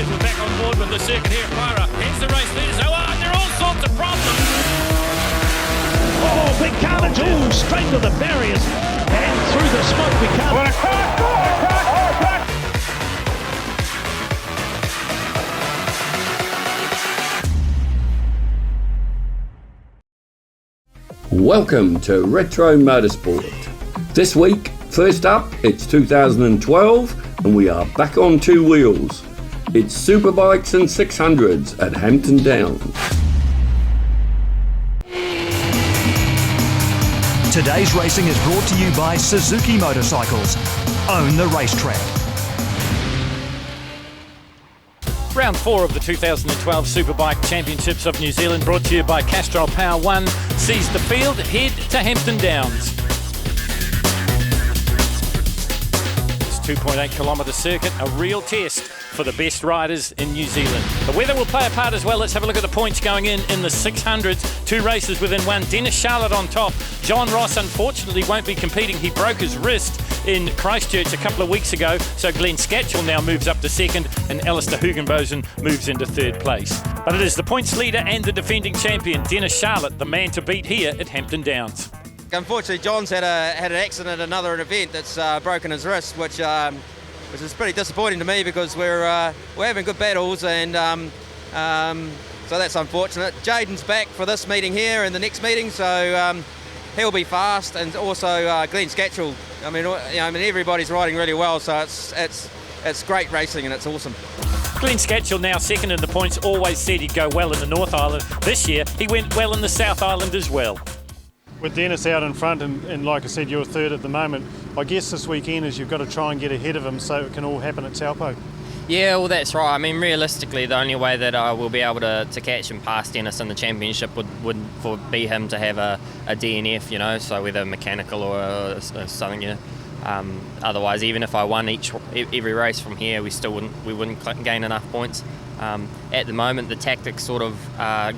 says we're back on board with the circuit here at Pyra. Here's the race leaders. Oh, there are all sorts of problems. Oh, big carnage. Oh, straight to the barriers. And through the smoke we come. What a crash! Welcome to Retro Motorsport. This week, first up, it's 2012 and we are back on two wheels. It's Superbikes and 600s at Hampton Downs. Today's racing is brought to you by Suzuki Motorcycles. Own the racetrack. Round 4 of the 2012 Superbike Championships of New Zealand, brought to you by Castrol Power 1. Seize the field, head to Hampton Downs. It's 2.8 kilometre circuit, a real test for the best riders in New Zealand. The weather will play a part as well. Let's have a look at the points going in the 600s. 2 races within one. Dennis Charlotte on top. John Ross unfortunately won't be competing. He broke his wrist in Christchurch a couple of weeks ago, so Glenn Scatchell now moves up to second and Alistair Hugenbosen moves into third place. But it is the points leader and the defending champion, Dennis Charlotte, the man to beat here at Hampton Downs. Unfortunately, John's had an accident at another event that's broken his wrist, which is pretty disappointing to me because we're having good battles, and so that's unfortunate. Jaden's back for this meeting here and the next meeting, so he'll be fast, and also Glenn Scatchell. I mean, everybody's riding really well, so it's great racing and it's awesome. Glenn Scatchell now second in the points. Always said he'd go well in the North Island. This year he went well in the South Island as well. With Dennis out in front and like I said, you're third at the moment, I guess this weekend is you've got to try and get ahead of him so it can all happen at Taupo. Yeah, well that's right. I mean, realistically the only way that I will be able to catch him past Dennis in the championship would be him to have a DNF, you know, so whether mechanical or something, you know. Otherwise, even if I won every race from here, we wouldn't gain enough points. At the moment, the tactics sort of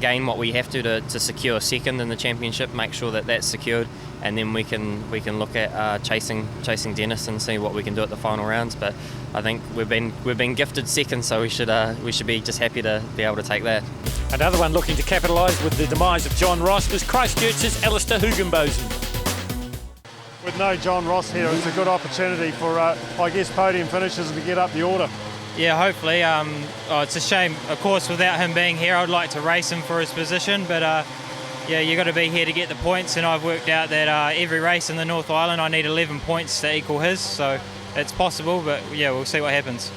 gain what we have to secure second in the championship, make sure that that's secured, and then we can look at chasing Dennis and see what we can do at the final rounds. But I think we've been gifted second, so we should be just happy to be able to take that. Another one looking to capitalise with the demise of John Ross was Christchurch's Alistair Hugenbosen. With no John Ross here, it's a good opportunity for, I guess, podium finishers to get up the order. Yeah, hopefully. It's a shame, of course, without him being here. I'd like to race him for his position, but yeah, you've got to be here to get the points, and I've worked out that every race in the North Island I need 11 points to equal his, so it's possible, but yeah, we'll see what happens.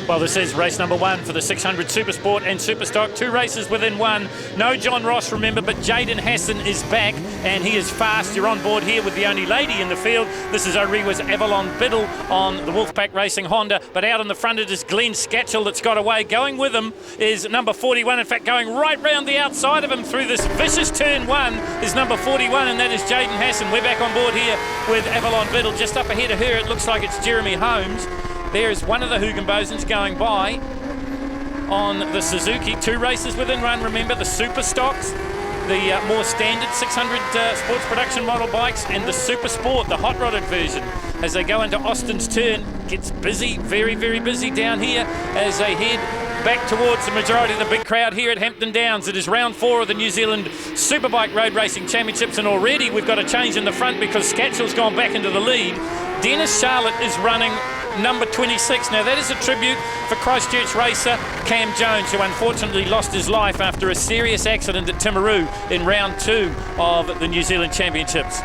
Well, this is race number 1 for the 600 Supersport and Superstock. 2 races within one. No John Ross, remember, but Jaden Hassan is back and he is fast. You're on board here with the only lady in the field. This is Orewa's Avalon Biddle on the Wolfpack Racing Honda, but out in the front it is Glenn Scatchell that's got away. Going with him is number 41. In fact, going right round the outside of him through this vicious turn 1 is number 41, and that is Jaden Hassan. We're back on board here with Avalon Biddle. Just up ahead of her, it looks like it's Jeremy Holmes. There is one of the Hugenbosens going by on the Suzuki. 2 races within one. Remember, the Super Stocks, the more standard 600 sports production model bikes, and the Super Sport, the hot rodded version. As they go into Austin's turn, gets busy, very, very busy down here as they head back towards the majority of the big crowd here at Hampton Downs. It is round 4 of the New Zealand Superbike Road Racing Championships, and already we've got a change in the front because Scatchell's gone back into the lead. Dennis Charlotte is running number 26. Now that is a tribute for Christchurch racer Cam Jones, who unfortunately lost his life after a serious accident at Timaru in round 2 of the New Zealand Championships.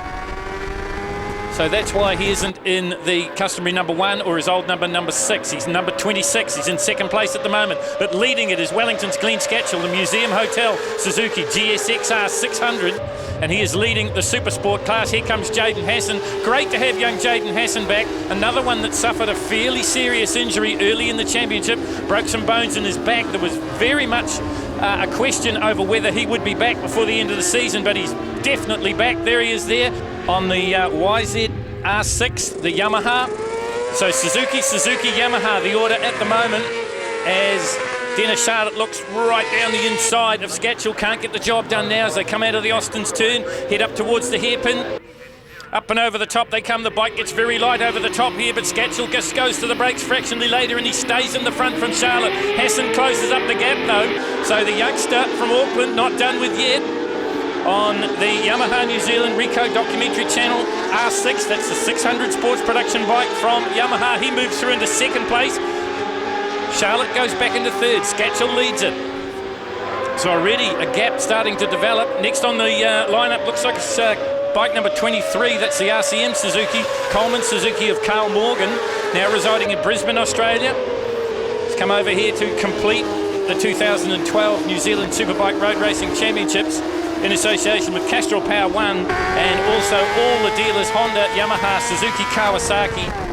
So that's why he isn't in the customary number 1 or his old number 6. He's number 26. He's in second place at the moment. But leading it is Wellington's Glenn Scatchell, the Museum Hotel Suzuki GSXR 600. And he is leading the Supersport class. Here comes Jaden Hassan. Great to have young Jaden Hassan back. Another one that suffered a fairly serious injury early in the championship. Broke some bones in his back. There was very much a question over whether he would be back before the end of the season, but he's definitely back. There he is there on the YZ-R6, the Yamaha. So Suzuki, Yamaha, the order at the moment, as Dennis Charlotte looks right down the inside of Scatchell. Can't get the job done now as they come out of the Austin's turn, head up towards the hairpin. Up and over the top they come. The bike gets very light over the top here, but Scatchell just goes to the brakes fractionally later, and he stays in the front from Charlotte. Hassan closes up the gap though, so the youngster from Auckland not done with yet. On the Yamaha New Zealand Rico documentary channel, R6, that's the 600 sports production bike from Yamaha. He moves through into second place. Charlotte goes back into third. Scatchell leads it. So already a gap starting to develop. Next on the lineup looks like it's bike number 23. That's the RCM Suzuki, Coleman Suzuki of Carl Morgan, now residing in Brisbane, Australia. He's come over here to complete the 2012 New Zealand Superbike Road Racing Championships in association with Castrol Power One, and also all the dealers, Honda, Yamaha, Suzuki, Kawasaki,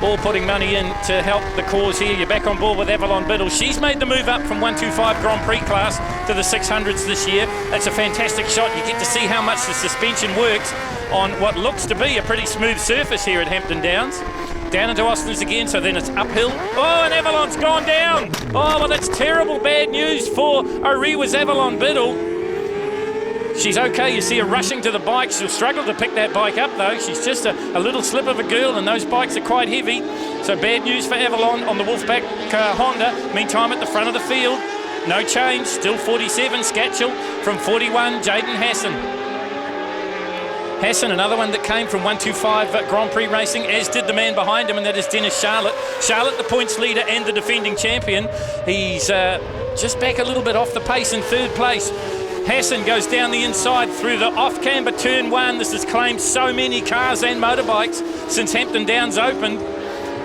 all putting money in to help the cause here. You're back on board with Avalon Biddle. She's made the move up from 125 Grand Prix class to the 600s this year. That's a fantastic shot. You get to see how much the suspension works on what looks to be a pretty smooth surface here at Hampton Downs. Down into Austin's again, so then it's uphill. Oh, and Avalon's gone down. Oh, well, that's terrible bad news for Orewa's Avalon Biddle. She's okay. You see her rushing to the bike. She'll struggle to pick that bike up, though. She's just a little slip of a girl, and those bikes are quite heavy. So bad news for Avalon on the Wolfpack Honda. Meantime, at the front of the field, no change. Still 47, Scatchell. From 41, Jaden Hassan. Hassan, another one that came from 125 Grand Prix racing, as did the man behind him, and that is Dennis Charlotte. Charlotte, the points leader and the defending champion. He's just back a little bit off the pace in third place. Hassan goes down the inside through the off-camber turn one. This has claimed so many cars and motorbikes since Hampton Downs opened,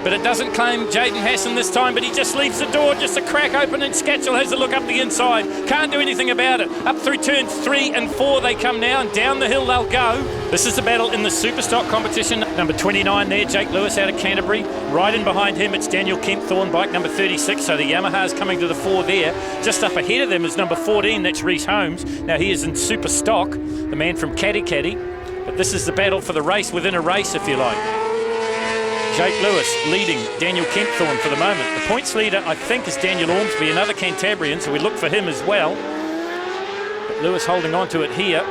but it doesn't claim Jaden Hassan this time, but he just leaves the door just a crack open, and Scatchell has a look up the inside. Can't do anything about it. Up through turns 3 and 4 they come now, and down the hill they'll go. This is the battle in the Superstock competition. Number 29 there, Jake Lewis out of Canterbury. Right in behind him, it's Daniel Kempthorne, bike number 36, so the Yamaha's coming to the fore there. Just up ahead of them is number 14, that's Rhys Holmes. Now he is in Superstock, the man from Caddy. But this is the battle for the race within a race, if you like. Jake Lewis leading Daniel Kempthorne for the moment. The points leader, I think, is Daniel Ormsby, another Cantabrian, so we look for him as well. But Lewis holding on to it here.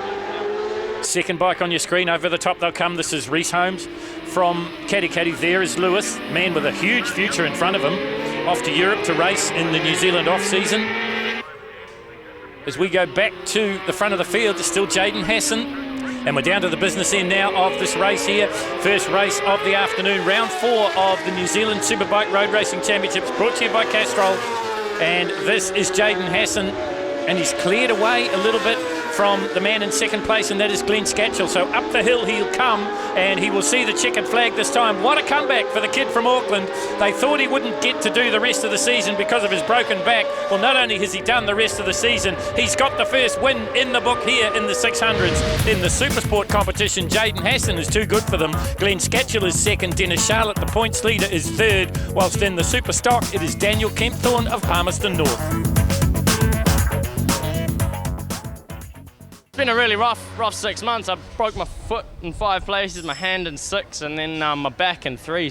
Second bike on your screen, over the top they'll come. This is Rhys Holmes from Caddy. There is Lewis, man with a huge future in front of him, off to Europe to race in the New Zealand off-season. As we go back to the front of the field, it's still Jaden Hassan. And we're down to the business end now of this race here. First race of the afternoon, round 4 of the New Zealand Superbike Road Racing Championships, brought to you by Castrol. And this is Jaden Hassan, and he's cleared away a little bit from the man in second place, and that is Glenn Scatchell. So up the hill he'll come, and he will see the checkered flag this time. What a comeback for the kid from Auckland. They thought he wouldn't get to do the rest of the season because of his broken back. Well, not only has he done the rest of the season, he's got the first win in the book here in the 600s. In the Supersport competition, Jaden Hassan is too good for them. Glenn Scatchell is second. Dennis Charlotte, the points leader, is third. Whilst in the Superstock, it is Daniel Kempthorne of Palmerston North. It's been a really rough 6 months. I broke my foot in 5 places, my hand in 6, and then my back in 3.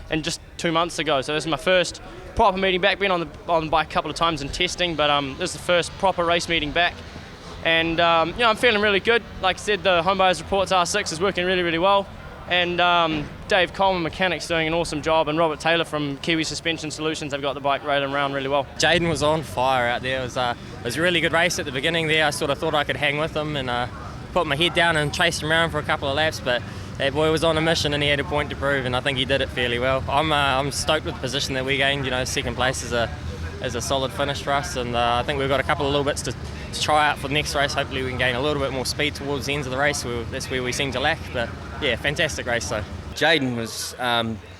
And just 2 months ago. So this is my first proper meeting back. Been on the bike a couple of times in testing, but this is the first proper race meeting back. And I'm feeling really good. Like I said, the home buyers reports R6 is working really well. And Dave Coleman Mechanics doing an awesome job, and Robert Taylor from Kiwi Suspension Solutions have got the bike railing around really well. Jaden was on fire out there. It was a really good race at the beginning there. I sort of thought I could hang with him and put my head down and chase him around for a couple of laps, but that boy was on a mission and he had a point to prove, and I think he did it fairly well. I'm stoked with the position that we gained. Second place is a solid finish for us, and I think we've got a couple of little bits to try out for the next race. Hopefully we can gain a little bit more speed towards the ends of the race. That's where we seem to lack, but yeah, fantastic race though. Jaden was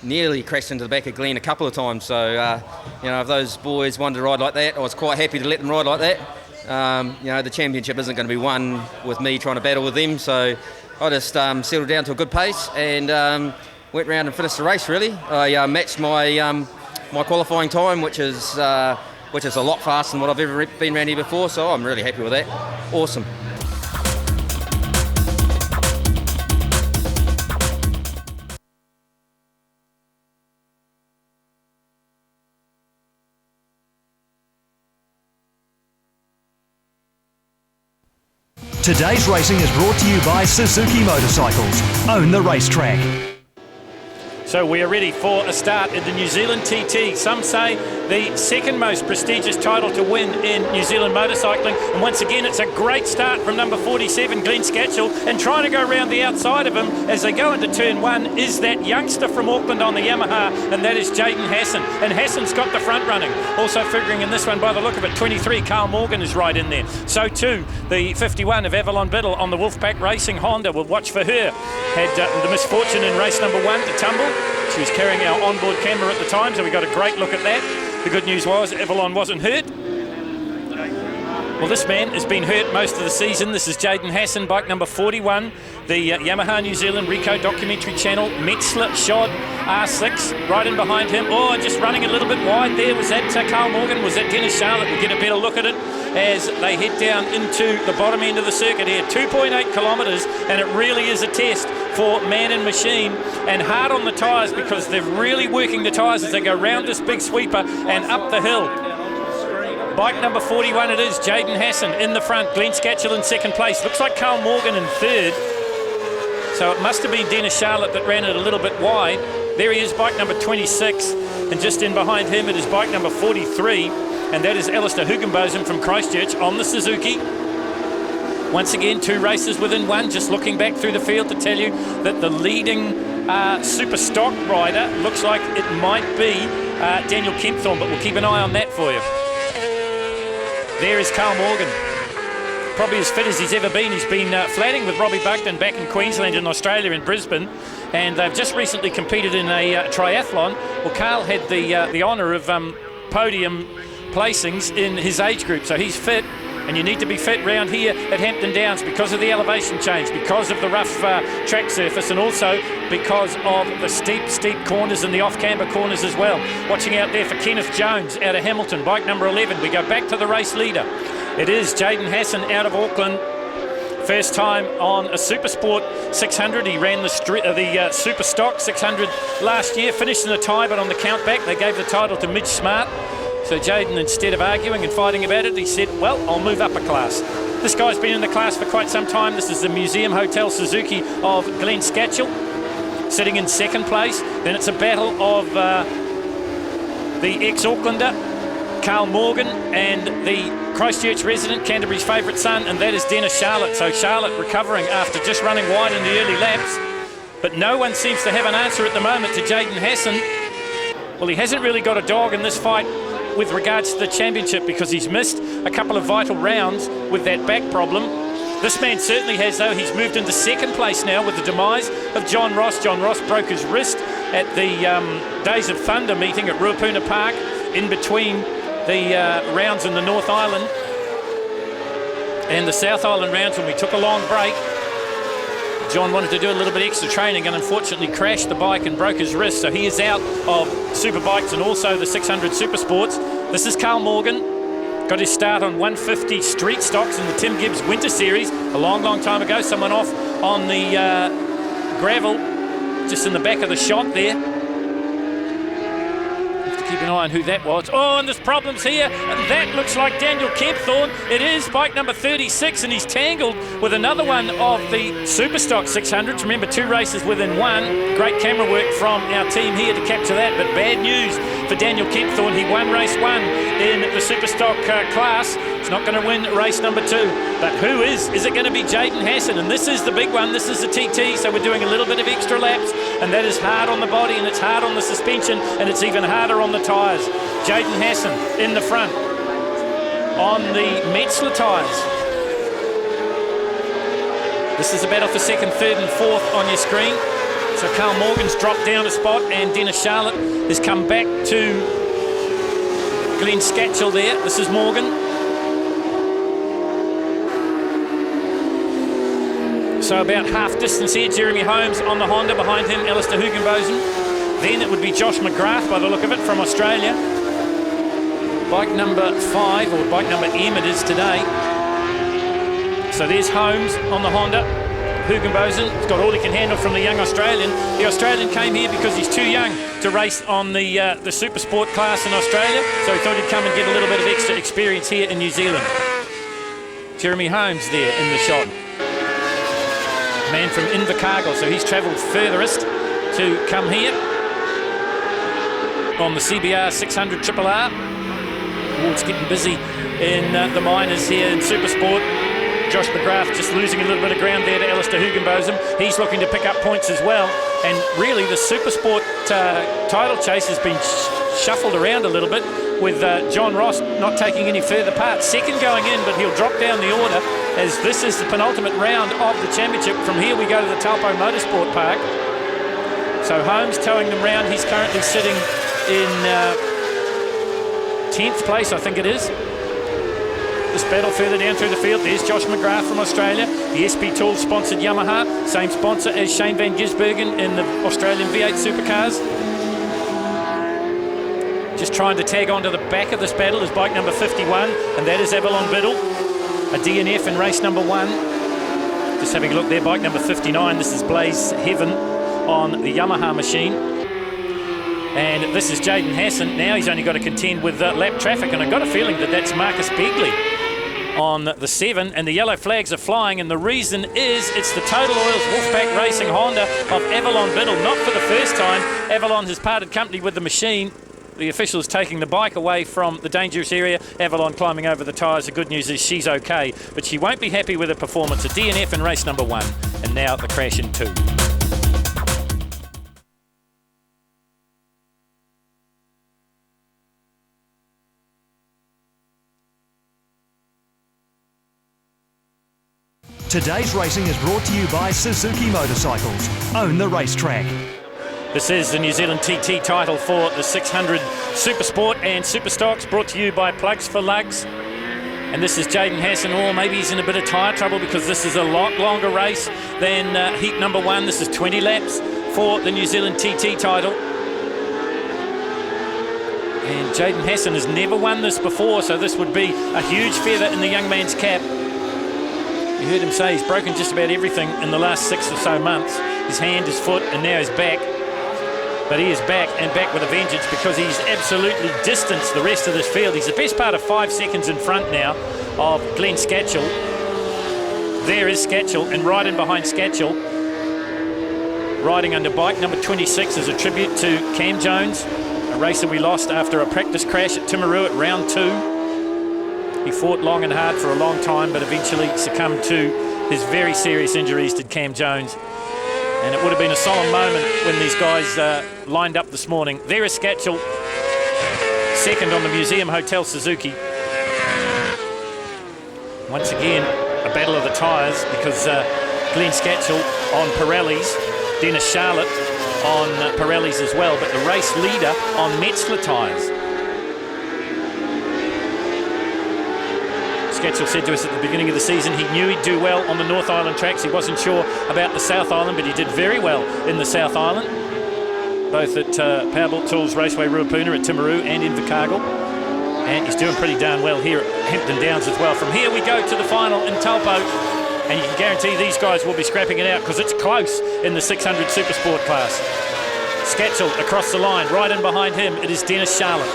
nearly crashed into the back of Glenn a couple of times, so if those boys wanted to ride like that, I was quite happy to let them ride like that. The championship isn't going to be won with me trying to battle with them, so I just settled down to a good pace and went round and finished the race. Really, I matched my qualifying time, which is a lot faster than what I've ever been around here before, so I'm really happy with that. Awesome. Today's racing is brought to you by Suzuki Motorcycles. Own the racetrack. So we are ready for a start in the New Zealand TT. Some say the second most prestigious title to win in New Zealand motorcycling. And once again, it's a great start from number 47, Glenn Scatchell. And trying to go around the outside of him as they go into turn one is that youngster from Auckland on the Yamaha, and that is Jaden Hassan. And Hassan's got the front running. Also figuring in this one, by the look of it, 23, Carl Morgan is right in there. So too, the 51 of Avalon Biddle on the Wolfpack Racing Honda. We'll watch for her. Had the misfortune in race number 1 to tumble. She was carrying our onboard camera at the time, so we got a great look at that. The good news was Avalon wasn't hurt. Well, this man has been hurt most of the season. This is Jaden Hassan, bike number 41, the Yamaha New Zealand Rico documentary channel, Metzler Shod R6, right in behind him. Oh, just running a little bit wide there. Was that Carl Morgan? Was that Dennis Charlotte? We'll get a better look at it as they head down into the bottom end of the circuit here. 2.8 kilometres, and it really is a test for man and machine, and hard on the tyres because they're really working the tyres as they go round this big sweeper and up the hill. Bike number 41 it is, Jaden Hassan in the front, Glenn Scatchell in second place. Looks like Carl Morgan in third. So it must have been Dennis Charlotte that ran it a little bit wide. There he is, bike number 26. And just in behind him it is bike number 43. And that is Alistair Hugenbosen from Christchurch on the Suzuki. Once again, 2 races within 1. Just looking back through the field to tell you that the leading super stock rider looks like it might be Daniel Kempthorne, but we'll keep an eye on that for you. There is Carl Morgan, probably as fit as he's ever been. He's been flatting with Robbie Buckton back in Queensland and Australia in Brisbane, and they've just recently competed in a triathlon. Well, Carl had the honour of podium placings in his age group, so he's fit. And you need to be fit round here at Hampton Downs because of the elevation change, because of the rough track surface, and also because of the steep corners and the off-camber corners as well. Watching out there for Kenneth Jones out of Hamilton, bike number 11. We go back to the race leader. It is Jaden Hassan out of Auckland. First time on a Super Sport 600. He ran the Super Stock 600 last year, finished in a tie, but on the countback they gave the title to Midge Smart. So Jaden, instead of arguing and fighting about it, he said, well, I'll move up a class. This guy's been in the class for quite some time. This is the Museum Hotel Suzuki of Glenn Scatchell, sitting in second place. Then it's a battle of the ex-Aucklander, Carl Morgan, and the Christchurch resident, Canterbury's favourite son, and that is Dennis Charlotte. So Charlotte recovering after just running wide in the early laps. But no one seems to have an answer at the moment to Jaden Hassan. Well, he hasn't really got a dog in this fight with regards to the championship because he's missed a couple of vital rounds with that back problem. This man certainly has, though. He's moved into second place now with the demise of John Ross. John Ross broke his wrist at the Days of Thunder meeting at Ruapuna Park in between the rounds in the North Island and the South Island rounds when we took a long break. John wanted to do a little bit extra training and unfortunately crashed the bike and broke his wrist, so he is out of Superbikes and also the 600 Super Sports. This is Carl Morgan, got his start on 150 street stocks in the Tim Gibbs Winter Series a long time ago. Someone off on the gravel just in the back of the shot there. Keep an eye on who that was. Oh, and there's problems here, and that looks like Daniel Kempthorne. It is bike number 36, and he's tangled with another one of the Superstock 600s. Remember, 2 races within 1. Great camera work from our team here to capture that, but bad news for Daniel Kempthorne. He won race 1 in the Superstock class. He's not going to win race number 2. But who is? Is it going to be Jaden Hassan? And this is the big one. This is the TT, so we're doing a little bit of extra laps, and that is hard on the body, and it's hard on the suspension, and it's even harder on the tyres. Jaden Hassan in the front on the Metzler tyres. This is a battle for second, third and fourth on your screen. So Carl Morgan's dropped down a spot, and Dennis Charlotte has come back to Glenn Scatchell there. This is Morgan. So about half distance here, Jeremy Holmes on the Honda, behind him Alistair Hugenbosen. Then it would be Josh McGrath by the look of it from Australia. Bike number 5, or bike number M it is today. So there's Holmes on the Honda. Hugenbosen has got all he can handle from the young Australian. The Australian came here because he's too young to race on the Super Sport class in Australia, so he thought he'd come and get a little bit of extra experience here in New Zealand. Jeremy Holmes there in the shot. Man from Invercargill, so he's travelled furthest to come here on the CBR 600 RRR. Oh, it's getting busy in the minors here in Supersport. Josh McGrath just losing a little bit of ground there to Alistair Hugenbotham. He's looking to pick up points as well. And really the Supersport title chase has been shuffled around a little bit with John Ross not taking any further part. Second going in, but he'll drop down the order as this is the penultimate round of the championship. From here we go to the Taupo Motorsport Park. So Holmes towing them round. He's currently sitting in 10th place, I think it is. This battle further down through the field. There's Josh McGrath from Australia. The SP Tools sponsored Yamaha. Same sponsor as Shane van Gisbergen in the Australian V8 Supercars. Just trying to tag onto the back of this battle is bike number 51, and that is Avalon Biddle. A DNF in race number 1. Just having a look there, bike number 59. This is Blaze Heaven on the Yamaha machine. And this is Jaden Hassan. Now he's only got to contend with lap traffic, and I've got a feeling that that's Marcus Begley on the 7, and the yellow flags are flying, and the reason is it's the Total Oils Wolfpack Racing Honda of Avalon Biddle. Not for the first time. Avalon has parted company with the machine. The officials taking the bike away from the dangerous area. Avalon climbing over the tyres. The good news is she's okay, but she won't be happy with her performance. A DNF in race number 1, and now the crash in 2. Today's racing is brought to you by Suzuki Motorcycles. Own the racetrack. This is the New Zealand TT title for the 600 Supersport and Superstocks, brought to you by Plugs for Lugs. And this is Jaden Hassan. Or maybe he's in a bit of tyre trouble because this is a lot longer race than heat number 1. This is 20 laps for the New Zealand TT title. And Jaden Hassan has never won this before, so this would be a huge feather in the young man's cap. You heard him say he's broken just about everything in the last 6 or so months. His hand, his foot, and now his back. But he is back, and back with a vengeance, because he's absolutely distanced the rest of this field. He's the best part of 5 seconds in front now of Glenn Scatchell. There is Scatchell, and right in behind Scatchell, riding under bike number 26 as a tribute to Cam Jones, a racer we lost after a practice crash at Timaru at round 2. He fought long and hard for a long time, but eventually succumbed to his very serious injuries, did Cam Jones. And it would have been a solemn moment when these guys lined up this morning. There is Scatchell, second on the Museum Hotel Suzuki. Once again, a battle of the tyres, because Glenn Scatchell on Pirellis, Dennis Charlotte on Pirellis as well, but the race leader on Metzler tyres. Scatchell said to us at the beginning of the season he knew he'd do well on the North Island tracks. He wasn't sure about the South Island, but he did very well in the South Island, both at Powerbolt Tools Raceway Ruapuna at Timaru and Invercargill. And he's doing pretty darn well here at Hampton Downs as well. From here we go to the final in Taupo, and you can guarantee these guys will be scrapping it out because it's close in the 600 Supersport class. Scatchell across the line, right in behind him it is Dennis Charlotte.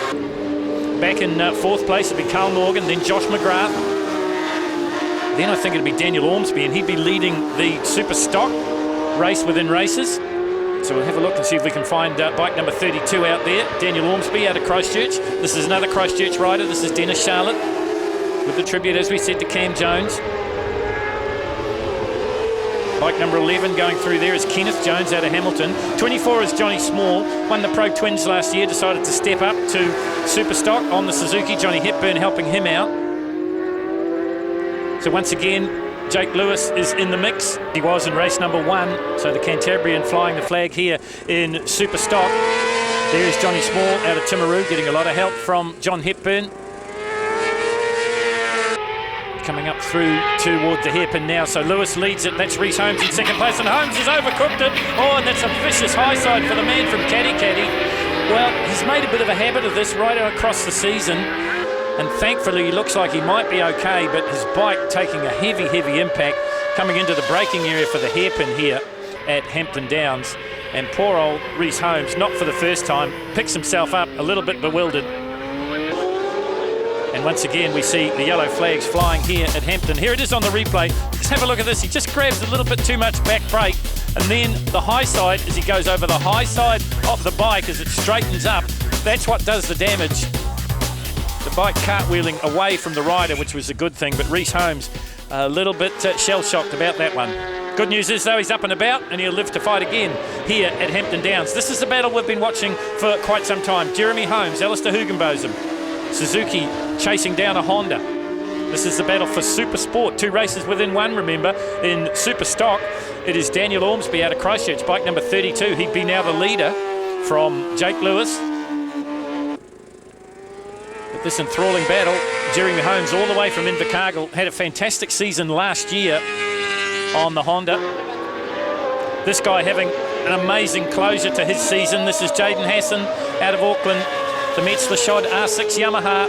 Back in 4th place it'll be Carl Morgan, then Josh McGrath. Then I think it'd be Daniel Ormsby, and he'd be leading the Super Stock race within races. So we'll have a look and see if we can find bike number 32 out there. Daniel Ormsby out of Christchurch. This is another Christchurch rider. This is Dennis Charlotte with the tribute, as we said, to Cam Jones. Bike number 11 going through there is Kenneth Jones out of Hamilton. 24 is Johnny Small, won the Pro Twins last year, decided to step up to Super Stock on the Suzuki. Johnny Hepburn helping him out. So once again, Jake Lewis is in the mix. He was in race number 1, so the Cantabrian flying the flag here in Super Stock. There is Johnny Small out of Timaru, getting a lot of help from John Hepburn. Coming up through toward the hairpin now, so Lewis leads it. That's Rhys Holmes in 2nd place, and Holmes has overcooked it. Oh, and that's a vicious high side for the man from Caddy. Well, he's made a bit of a habit of this right across the season, and thankfully he looks like he might be okay, but his bike taking a heavy impact coming into the braking area for the hairpin here at Hampton Downs. And poor old Rhys Holmes, not for the first time, picks himself up a little bit bewildered. And And once again, we see the yellow flags flying here at Hampton. Here it is on the replay. Just have a look at this. He just grabs a little bit too much back brake. And then the high side, as he goes over the high side of the bike as it straightens up, that's what does the damage. The bike cartwheeling away from the rider, which was a good thing, but Rhys Holmes a little bit shell-shocked about that one. Good news is, though, he's up and about, and he'll live to fight again here at Hampton Downs. This is the battle we've been watching for quite some time. Jeremy Holmes, Alistair Hugenbotham, Suzuki chasing down a Honda. This is the battle for Super Sport. 2 races within one, remember. In Super Stock, it is Daniel Ormsby out of Christchurch, bike number 32. He'd be now the leader from Jake Lewis. But this enthralling battle, Jeremy Holmes all the way from Invercargill, had a fantastic season last year on the Honda. This guy having an amazing closure to his season. This is Jaden Hassan out of Auckland, the Metzler Shod R6 Yamaha.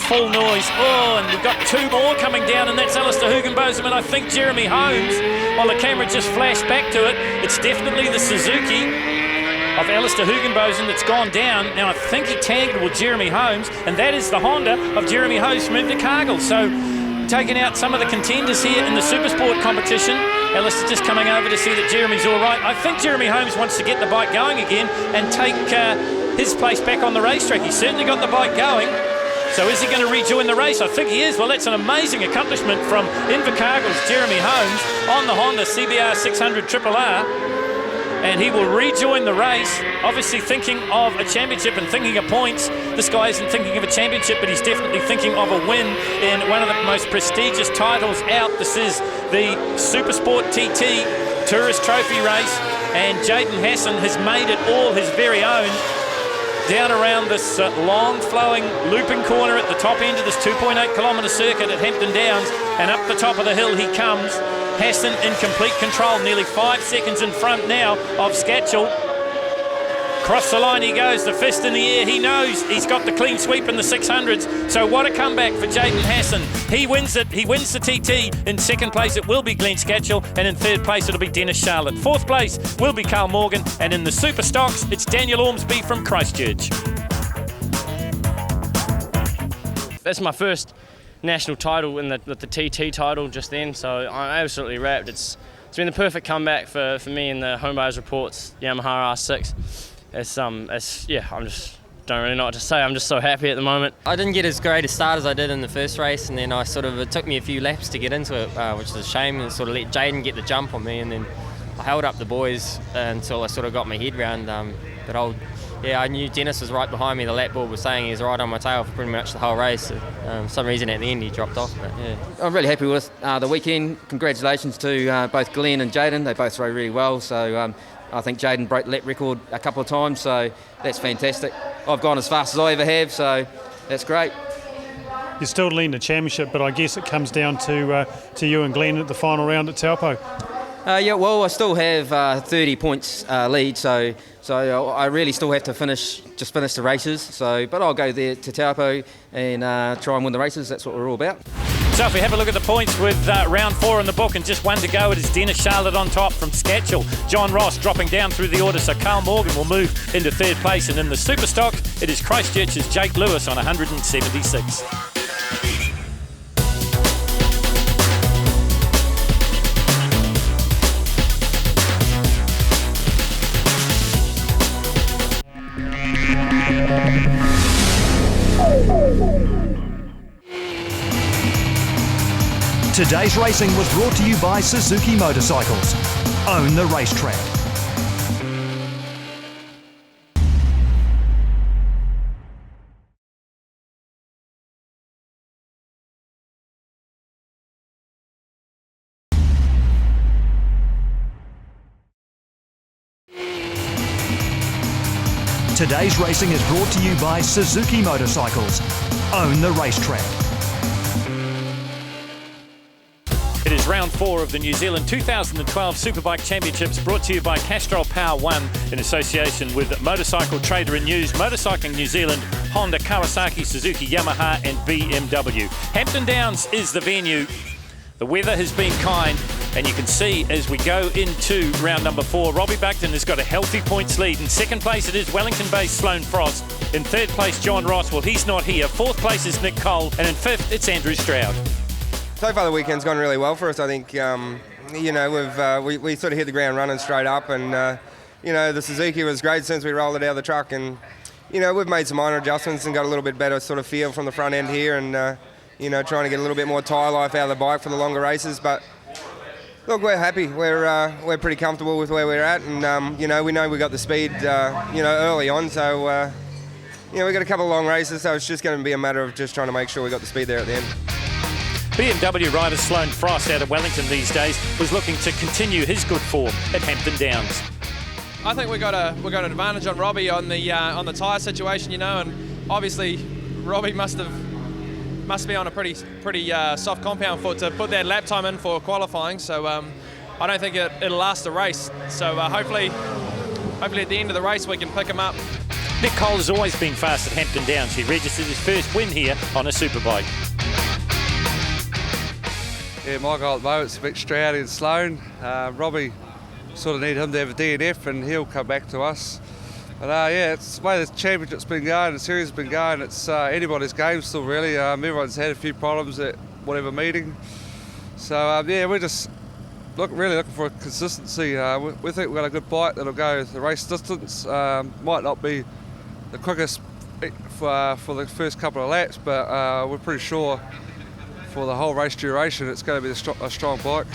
Full noise. Oh, and we've got 2 more coming down, and that's Alistair Hugenbotham and I think Jeremy Holmes. While the camera just flashed back to it, it's definitely the Suzuki of Alistair Hugenbotham that's gone down. Now I think he tangled with Jeremy Holmes, and that is the Honda of Jeremy Holmes from Invercargill. So taking out some of the contenders here in the Supersport competition. Alistair just coming over to see that Jeremy's all right. I think Jeremy Holmes wants to get the bike going again and take his place back on the racetrack. He's certainly got the bike going. So is he going to rejoin the race? I think he is. Well, that's an amazing accomplishment from Invercargill's Jeremy Holmes on the Honda CBR 600 RRR. And he will rejoin the race, obviously thinking of a championship and thinking of points. This guy isn't thinking of a championship, but he's definitely thinking of a win in one of the most prestigious titles out. This is the Supersport TT Tourist Trophy race, and Jaden Hassan has made it all his very own. Down around this long flowing looping corner at the top end of this 2.8 kilometre circuit at Hampton Downs, and up the top of the hill he comes. Hassan in complete control, nearly 5 seconds in front now of Scatchell. Across the line he goes, the fist in the air. He knows he's got the clean sweep in the 600s. So what a comeback for Jaden Hassan. He wins it. He wins the TT. In second place it will be Glenn Scatchell, and in third place it'll be Dennis Charlotte. Fourth place will be Carl Morgan, and in the Super Stocks it's Daniel Ormsby from Christchurch. That's my first national title in the TT title just then, so I'm absolutely wrapped. It's been the perfect comeback for me in the Home Buyers Reports Yamaha R6. Yeah, I just don't really know what to say. I'm just so happy at the moment. I didn't get as great a start as I did in the first race, and then it took me a few laps to get into it, which is a shame, and sort of let Jaden get the jump on me, and then I held up the boys until I sort of got my head round. I knew Dennis was right behind me. The lap board was saying he was right on my tail for pretty much the whole race. For some reason at the end he dropped off. But yeah, I'm really happy with the weekend. Congratulations to both Glenn and Jaden. They both rode really well. So I think Jaden broke the lap record a couple of times, so that's fantastic. I've gone as fast as I ever have, so that's great. You're still leading the championship, but I guess it comes down to you and Glenn at the final round at Taupo. Well, I still have 30 points lead, so I really still have to finish the races. But I'll go there to Taupo and try and win the races. That's what we're all about. So if we have a look at the points with round 4 in the book and just 1 to go, it is Dennis Charlotte on top from Scatchell. John Ross dropping down through the order, so Carl Morgan will move into third place. And in the Super Stock, it is Christchurch's Jake Lewis on 176. Today's racing was brought to you by Suzuki Motorcycles. Own the racetrack. Today's racing is brought to you by Suzuki Motorcycles. Own the racetrack. It is round 4 of the New Zealand 2012 Superbike Championships, brought to you by Castrol Power One in association with Motorcycle Trader and News, Motorcycling New Zealand, Honda, Kawasaki, Suzuki, Yamaha and BMW. Hampton Downs is the venue. The weather has been kind, And you can see as we go into round number 4, Robbie Buckton has got a healthy points lead. In second place, it is Wellington-based Sloane Frost. In third place, John Ross. Well, he's not here. Fourth place is Nick Cole. And in fifth, it's Andrew Stroud. So far the weekend's gone really well for us. I think, you know, we sort of hit the ground running straight up, and, you know, the Suzuki was great since we rolled it out of the truck, and, you know, we've made some minor adjustments and got a little bit better sort of feel from the front end here, and, you know, trying to get a little bit more tyre life out of the bike for the longer races. But look, we're happy. We're pretty comfortable with where we're at, and, you know we got the speed, you know, early on, so, you know, we got a couple of long races, so it's just going to be a matter of just trying to make sure we got the speed there at the end. BMW rider Sloane Frost out of Wellington these days was looking to continue his good form at Hampton Downs. I think we got an advantage on Robbie on the tyre situation, you know, and obviously Robbie must be on a pretty soft compound foot to put that lap time in for qualifying. So I don't think it'll last the race. So hopefully at the end of the race we can pick him up. Nick Cole has always been fast at Hampton Downs. He registered his first win here on a superbike. Yeah, my goal at the moment is to beat Stroud and Sloane. Robbie, sort of need him to have a DNF and he'll come back to us. But yeah, it's the way the championship's been going, the series has been going, it's anybody's game still really. Everyone's had a few problems at whatever meeting. So yeah, we're just really looking for consistency. We think we've got a good bike that'll go the race distance. Might not be the quickest for the first couple of laps, but we're pretty sure for the whole race duration it's going to be a strong bike.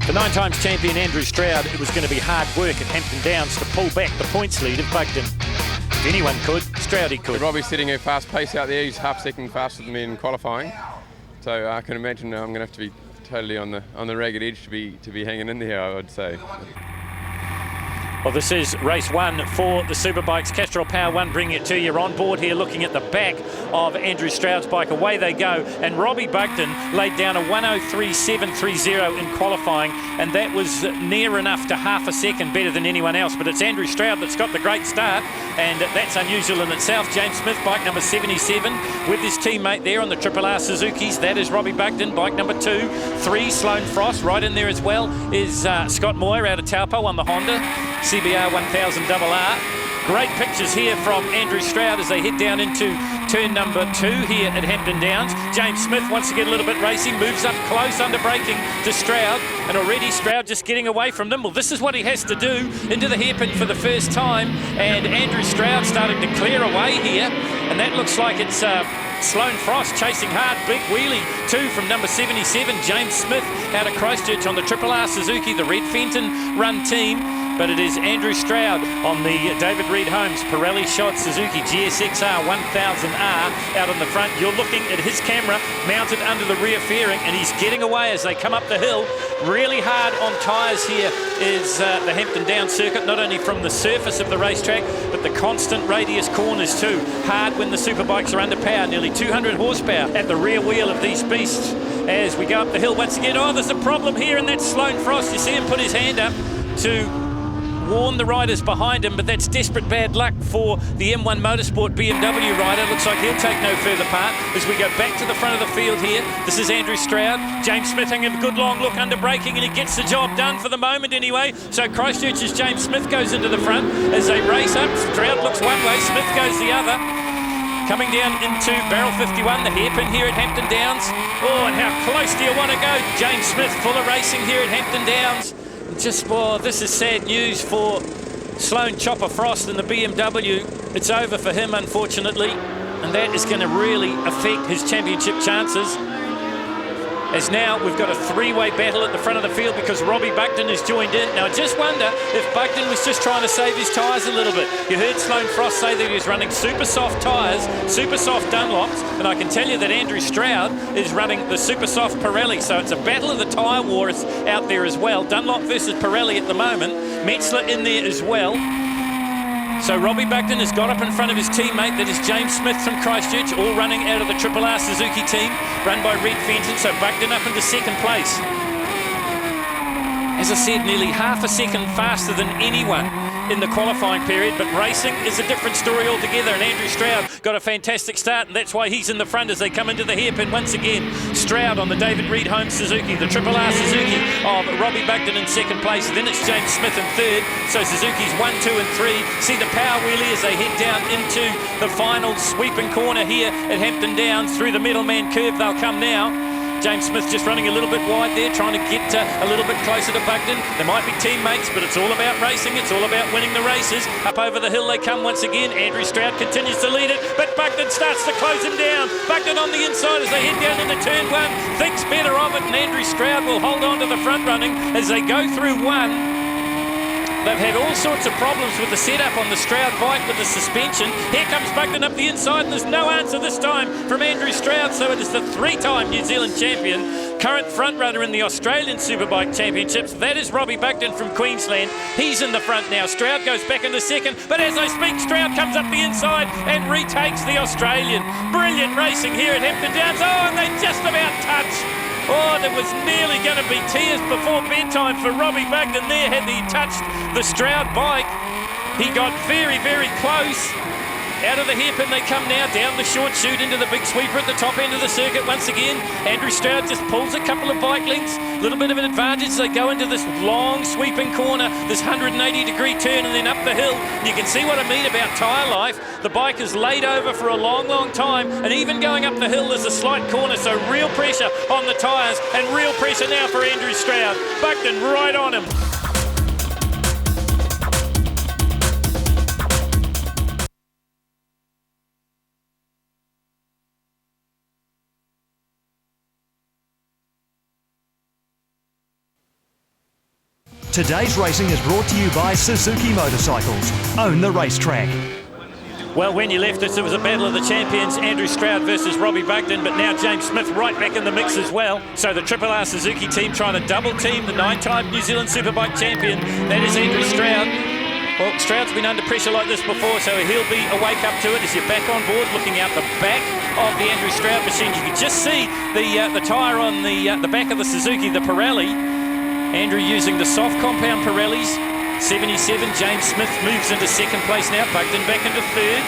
For 9 times champion Andrew Stroud, it was going to be hard work at Hampton Downs to pull back the points lead of Buckton. If anyone could, Stroudy could. Robbie's setting a fast pace out there. He's half a second faster than me in qualifying, so I can imagine I'm going to have to be totally on the ragged edge to be hanging in there, I would say. Well, this is race 1 for the Superbikes. Castrol Power 1 bringing it to you. You're on board here looking at the back of Andrew Stroud's bike. Away they go. And Robbie Buckton laid down a 1:03.730 in qualifying, and that was near enough to half a second better than anyone else. But it's Andrew Stroud that's got the great start, and that's unusual in itself. James Smith, bike number 77, with his teammate there on the RRR Suzukis. That is Robbie Buckton, bike number 2. 3, Sloane Frost. Right in there as well is Scott Moyer out of Taupo on the Honda CBR 1000 RR. Great pictures here from Andrew Stroud as they head down into turn number 2 here at Hampton Downs. James Smith wants to get a little bit racing, moves up close under braking to Stroud, and already Stroud just getting away from them. Well, this is what he has to do into the hairpin for the first time, and Andrew Stroud starting to clear away here, and that looks like it's Sloane Frost chasing hard. Big wheelie too from number 77, James Smith out of Christchurch on the RRR Suzuki, the Red Fenton run team. But it is Andrew Stroud on the David Reed Holmes Pirelli Shot Suzuki GSXR 1000R out on the front. You're looking at his camera mounted under the rear fairing, and he's getting away as they come up the hill. Really hard on tyres here is the Hampton Downs circuit, not only from the surface of the racetrack, but the constant radius corners too. Hard when the superbikes are under power, nearly 200 horsepower at the rear wheel of these beasts as we go up the hill once again. Oh, there's a problem here, and that's Sloane Frost. You see him put his hand up to warn the riders behind him, but that's desperate bad luck for the M1 Motorsport BMW rider. Looks like he'll take no further part as we go back to the front of the field here. This is Andrew Stroud. James Smith having a good long look under braking, and he gets the job done for the moment anyway. So Christchurch's James Smith goes into the front as they race up. Stroud looks one way, Smith goes the other. Coming down into barrel 51, the hairpin here at Hampton Downs. Oh, and how close do you want to go? James Smith full of racing here at Hampton Downs. Just, well, this is sad news for Sloane Chopper Frost and the BMW. It's over for him, unfortunately, and that is going to really affect his championship chances. As now we've got a 3-way battle at the front of the field because Robbie Buckton has joined in. Now I just wonder if Buckton was just trying to save his tyres a little bit. You heard Sloane Frost say that he was running super soft tyres, super soft Dunlops, and I can tell you that Andrew Stroud is running the super soft Pirelli, so it's a battle of the tyre wars out there as well. Dunlop versus Pirelli at the moment. Metzler in there as well. So Robbie Buckton has got up in front of his teammate, that is James Smith from Christchurch, all running out of the RRR Suzuki team, run by Red Fenton, so Buckton up into second place. As I said, nearly half a second faster than anyone in the qualifying period, but racing is a different story altogether, and Andrew Stroud got a fantastic start, and that's why he's in the front as they come into the hairpin once again. Stroud on the David Reed Holmes Suzuki, the Triple R Suzuki of Robbie Bugden in second place, then it's James Smith in third, so Suzuki's 1, 2 and 3. See the power wheelie as they head down into the final sweeping corner here at Hampton Downs. Through the middleman curve they'll come now. James Smith just running a little bit wide there, trying to get a little bit closer to Bugden. There might be teammates, but it's all about racing. It's all about winning the races. Up over the hill they come once again. Andrew Stroud continues to lead it, but Bugden starts to close him down. Bugden on the inside as they head down into turn 1. Thinks better of it, and Andrew Stroud will hold on to the front running as they go through 1. They've had all sorts of problems with the setup on the Stroud bike with the suspension. Here comes Bugden up the inside, and there's no answer this time from Andrew Stroud, so it is the 3-time New Zealand champion, current front-runner in the Australian Superbike Championships. That is Robbie Bugden from Queensland. He's in the front now. Stroud goes back into second, but as I speak, Stroud comes up the inside and retakes the Australian. Brilliant racing here at Hampton Downs. Oh, and they just about touch. Oh, there was nearly going to be tears before bedtime for Robbie Bugden there had he touched the Stroud bike. He got very, very close. Out of the hairpin they come now, down the short chute into the big sweeper at the top end of the circuit once again. Andrew Stroud just pulls a couple of bike lengths, a little bit of an advantage as they go into this long sweeping corner, this 180-degree turn and then up the hill. And you can see what I mean about tyre life. The bike is laid over for a long, long time, and even going up the hill there's a slight corner, so real pressure on the tyres and real pressure now for Andrew Stroud. Bugden right on him. Today's racing is brought to you by Suzuki Motorcycles. Own the racetrack. Well, when you left us, it was a battle of the champions, Andrew Stroud versus Robbie Bugden, but now James Smith right back in the mix as well. So the Triple R Suzuki team trying to double team the 9-time New Zealand Superbike champion. That is Andrew Stroud. Well, Stroud's been under pressure like this before, so he'll be awake up to it as you're back on board, looking out the back of the Andrew Stroud machine. You can just see the tyre on the back of the Suzuki, the Pirelli. Andrew using the soft compound Pirellis. 77, James Smith moves into second place now. Bugden back into third.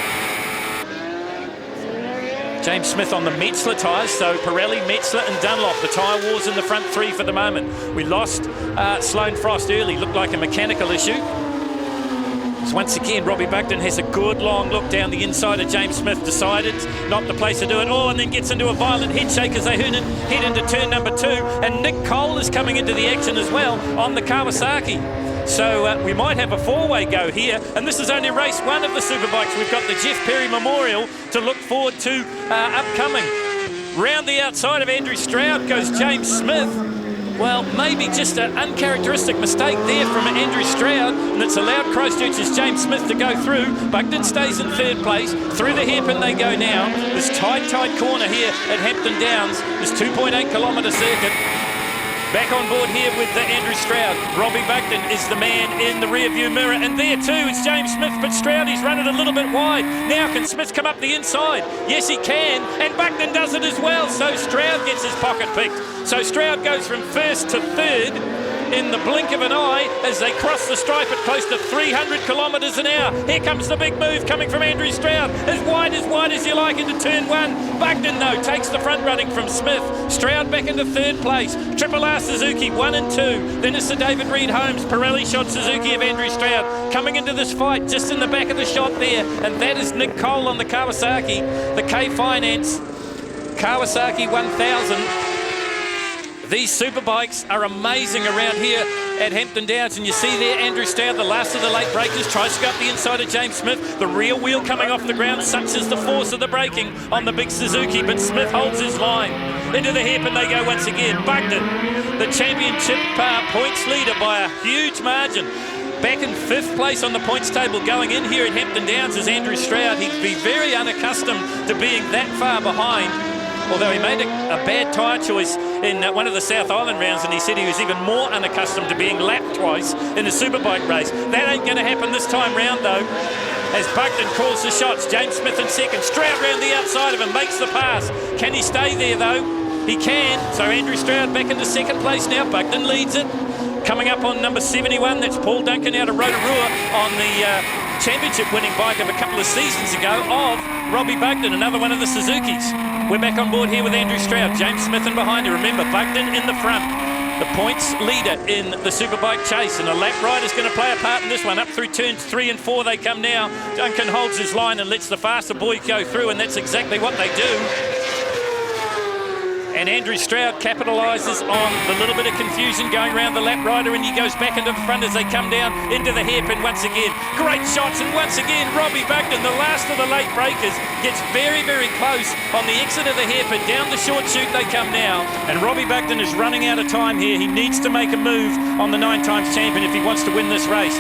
James Smith on the Metzler tyres, so Pirelli, Metzler and Dunlop. The tyre wars in the front 3 for the moment. We lost Sloane Frost early, looked like a mechanical issue. So once again, Robbie Bugden has a good long look down the inside of James Smith, decided not the place to do it. Oh, and then gets into a violent head shake as they head into turn number 2. And Nick Cole is coming into the action as well on the Kawasaki. So we might have a 4-way go here, and this is only race 1 of the Superbikes. We've got the Jeff Perry Memorial to look forward to upcoming. Round the outside of Andrew Stroud goes James Smith. Well, maybe just an uncharacteristic mistake there from Andrew Stroud, and it's allowed Christchurch's James Smith to go through. Bugden stays in third place. Through the hairpin they go now. This tight corner here at Hampton Downs, this 2.8 kilometre circuit. Back on board here with Andrew Stroud. Robbie Bugden is the man in the rear-view mirror, and there too is James Smith, but Stroud, he's run it a little bit wide. Now can Smith come up the inside? Yes, he can, and Bugden does it as well, so Stroud gets his pocket picked. So Stroud goes from first to third in the blink of an eye as they cross the stripe at close to 300 kilometres an hour. Here comes the big move coming from Andrew Stroud. As wide as you like into turn 1. Bugden, though, takes the front running from Smith. Stroud back into third place. Triple R Suzuki 1 and 2. Then it's the David Reed Holmes Pirelli shot Suzuki of Andrew Stroud. Coming into this fight just in the back of the shot there. And that is Nick Cole on the Kawasaki. The K-Finance Kawasaki 1000. These superbikes are amazing around here at Hampton Downs, and you see there Andrew Stroud, the last of the late breakers, tries to go up the inside of James Smith. The rear wheel coming off the ground, such is the force of the braking on the big Suzuki, but Smith holds his line. Into the hairpin they go once again. Bugden, the championship points leader by a huge margin. Back in 5th place on the points table going in here at Hampton Downs is Andrew Stroud. He'd be very unaccustomed to being that far behind. Although he made a bad tyre choice in one of the South Island rounds, and he said he was even more unaccustomed to being lapped twice in a superbike race. That ain't going to happen this time round, though, as Bugden calls the shots. James Smith in second. Stroud round the outside of him, makes the pass. Can he stay there, though? He can. So Andrew Stroud back into second place now. Bugden leads it. Coming up on number 71, that's Paul Duncan out of Rotorua on the championship winning bike of a couple of seasons ago of Robbie Bugden, another one of the Suzukis. We're back on board here with Andrew Stroud, James Smith in behind. Remember, Bugden in the front, the points leader in the Superbike chase, and a lap rider's going to play a part in this one. Up through turns 3 and 4 they come now. Duncan holds his line and lets the faster boy go through, and that's exactly what they do. And Andrew Stroud capitalises on the little bit of confusion going around the lap rider, and he goes back into the front as they come down into the hairpin once again. Great shots, and once again Robbie Bugden, the last of the late breakers, gets very, very close on the exit of the hairpin. Down the short chute they come now, and Robbie Bugden is running out of time here. He needs to make a move on the 9 times champion if he wants to win this race.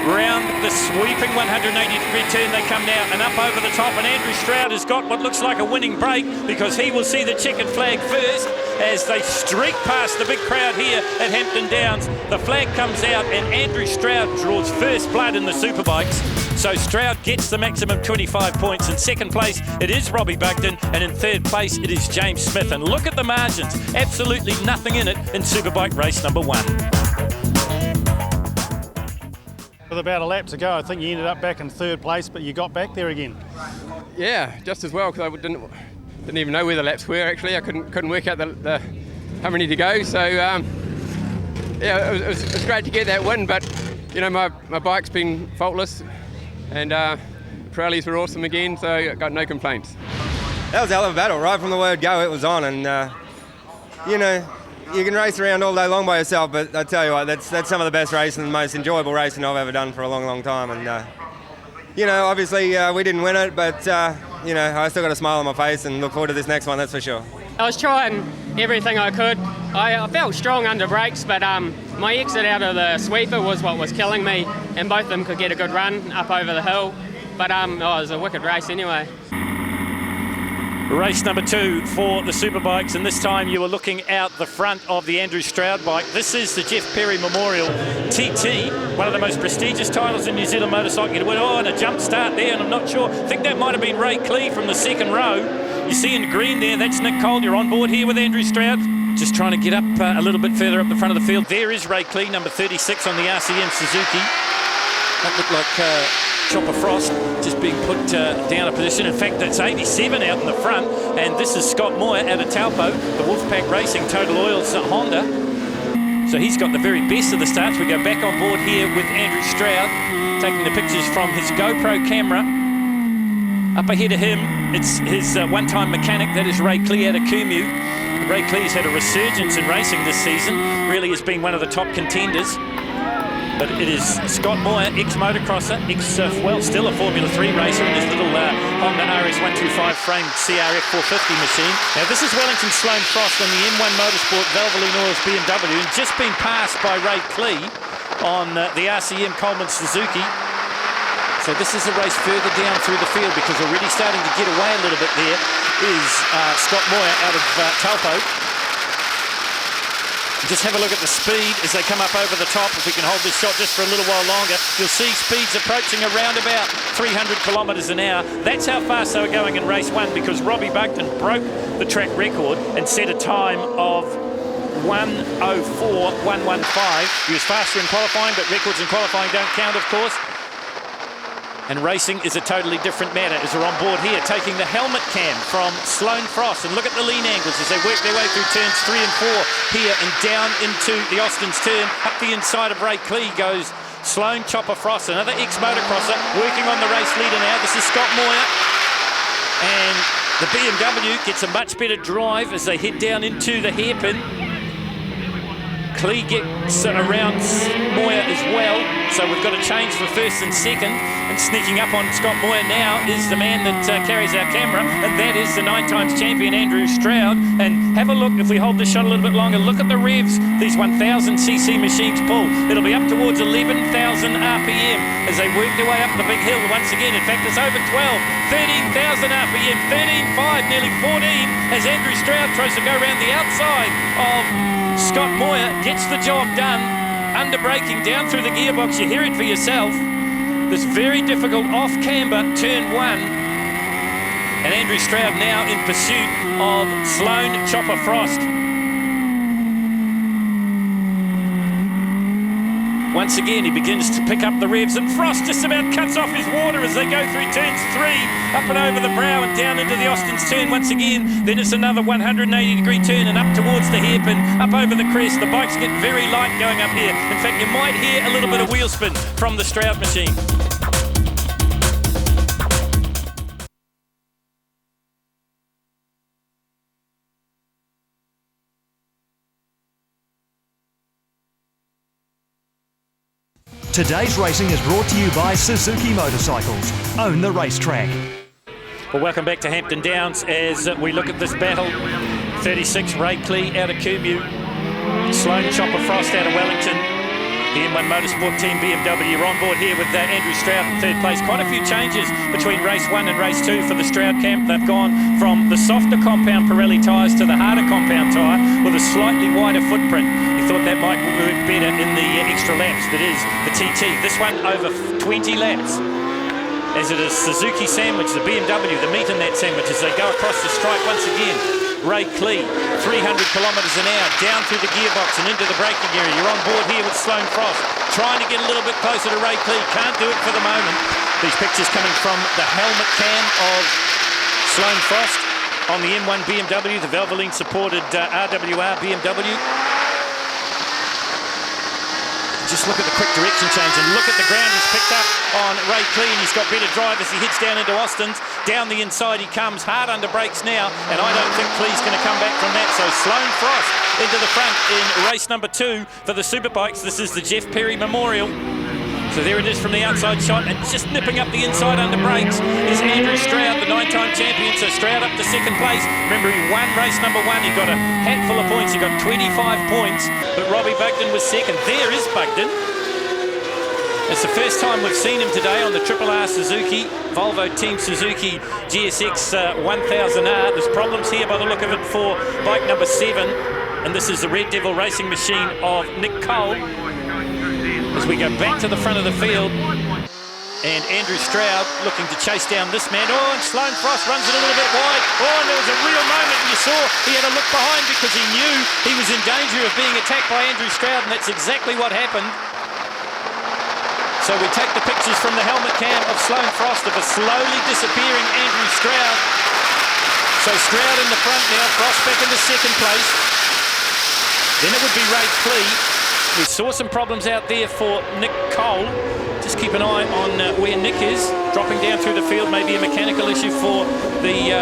Round the sweeping 180-degree turn they come now, and up over the top, and Andrew Stroud has got what looks like a winning break, because he will see the checkered flag first as they streak past the big crowd here at Hampton Downs. The flag comes out and Andrew Stroud draws first blood in the Superbikes. So Stroud gets the maximum 25 points. In second place it is Robbie Bugden, and in third place it is James Smith. And look at the margins, absolutely nothing in it in Superbike race number 1. With about a lap to go, I think you ended up back in third place, but you got back there again. Yeah, just as well, because I didn't even know where the laps were. Actually, I couldn't work out the how many to go. So yeah, it was great to get that win. But you know, my bike's been faultless, and rallies were awesome again. So I got no complaints. That was a hell of a battle, right from the word go. It was on, and you know, you can race around all day long by yourself, but I tell you what, that's some of the best racing, the most enjoyable racing I've ever done for a long, long time. And you know, obviously we didn't win it, but you know, I still got a smile on my face and look forward to this next one, that's for sure. I was trying everything I could. I felt strong under brakes, but my exit out of the sweeper was what was killing me, and both of them could get a good run up over the hill. But it was a wicked race anyway. Race number 2 for the Superbikes, and this time you were looking out the front of the Andrew Stroud bike. This is the Jeff Perry Memorial TT, one of the most prestigious titles in New Zealand motorcycle. Oh, and a jump start there, and I'm not sure. I think that might have been Ray Clee from the second row. You see in green there, that's Nick Cole. You're on board here with Andrew Stroud. Just trying to get up a little bit further up the front of the field. There is Ray Clee, number 36 on the RCM Suzuki. That looked like Chopper Frost just being put down a position. In fact, that's 87 out in the front, and this is Scott Moore out of Taupo, the Wolfpack Racing Total Oils Honda. So he's got the very best of the starts. We go back on board here with Andrew Stroud, taking the pictures from his GoPro camera. Up ahead of him, it's his one-time mechanic, that is Ray Clee out of Kumu. Ray Clee's had a resurgence in racing this season, really has been one of the top contenders. But it is Scott Moore, ex-motocrosser, still a Formula 3 racer in his little Honda RS125 framed CRF 450 machine. Now this is Wellington Sloane Frost on the M1 Motorsport Valvoline Oils BMW, and just been passed by Ray Clee on the RCM Coleman Suzuki. So this is a race further down through the field, because already starting to get away a little bit there is Scott Moore out of Taupo. Just have a look at the speed as they come up over the top. If we can hold this shot just for a little while longer, you'll see speeds approaching around about 300 kilometres an hour. That's how fast they were going in race 1, because Robbie Bugden broke the track record and set a time of 1:04.115. He was faster in qualifying, but records in qualifying don't count, of course. And racing is a totally different matter as we're on board here, taking the helmet cam from Sloane Frost. And look at the lean angles as they work their way through turns 3 and 4 here, and down into the Austin's turn. Up the inside of Ray Clee goes Sloane Chopper Frost, another ex-motocrosser, working on the race leader now. This is Scott Moyer. And the BMW gets a much better drive as they head down into the hairpin. Clee gets around Moyer as well, so we've got a change for first and second. And sneaking up on Scott Moyer now is the man that carries our camera, and that is the 9 times champion Andrew Stroud. And have a look, if we hold this shot a little bit longer, look at the revs these 1000cc machines pull. It'll be up towards 11,000 RPM as they work their way up the big hill once again. In fact, it's over 12, 13,000 RPM, 13.5, nearly 14, as Andrew Stroud tries to go around the outside of Scott Moyer, gets the job done, under braking down through the gearbox. You hear it for yourself. This very difficult off-camber turn 1. And Andrew Stroud now in pursuit of Sloane Chopper Frost. Once again, he begins to pick up the revs, and Frost just about cuts off his water as they go through turns 3, up and over the brow and down into the Austin's turn once again. Then it's another 180-degree turn and up towards the hairpin, up over the crest. The bikes get very light going up here. In fact, you might hear a little bit of wheel spin from the Stroud machine. Today's racing is brought to you by Suzuki Motorcycles. Own the racetrack. Well, welcome back to Hampton Downs as we look at this battle. 36 Ray Clee out of Kumu, Sloan Chopper Frost out of Wellington. The M1 Motorsport team BMW are on board here with Andrew Stroud in third place. Quite a few changes between race 1 and race 2 for the Stroud camp. They've gone from the softer compound Pirelli tyres to the harder compound tyre with a slightly wider footprint. He thought that might work better in the extra laps, that is the TT. This one over 20 laps. As it is Suzuki sandwich, the BMW, the meat in that sandwich as they go across the stripe once again. Ray Clee, 300 kilometres an hour, down through the gearbox and into the braking area. You're on board here with Sloan Frost, trying to get a little bit closer to Ray Clee. Can't do it for the moment. These pictures coming from the helmet cam of Sloan Frost on the M1 BMW, the Valvoline-supported RWR BMW. Just look at the quick direction change and look at the ground he's picked up on Ray Clee, and he's got better drive as he heads down into Austin's. Down the inside he comes, hard under brakes now, and I don't think Clee's going to come back from that. So Sloan Frost into the front in race number 2 for the Superbikes. This is the Jeff Perry Memorial. So there it is from the outside shot, and just nipping up the inside under brakes is Andrew Stroud, the 9-time champion. So Stroud up to second place. Remember, he won race number 1. He got a hatful of points. He got 25 points, but Robbie Bugden was second. There is Bugden. It's the first time we've seen him today on the Triple R Suzuki, Volvo Team Suzuki GSX 1000R. There's problems here by the look of it for bike number 7, and this is the Red Devil racing machine of Nick Cole. As we go back to the front of the field, and Andrew Stroud looking to chase down this man. Oh, and Sloan Frost runs it a little bit wide. Oh, and there was a real moment, and you saw he had a look behind because he knew he was in danger of being attacked by Andrew Stroud, and that's exactly what happened. So we take the pictures from the helmet cam of Sloan Frost of a slowly disappearing Andrew Stroud. So Stroud in the front now, Frost back into second place. Then it would be Ray Clee. We saw some problems out there for Nick Cole. Just keep an eye on where Nick is. Dropping down through the field, maybe a mechanical issue for the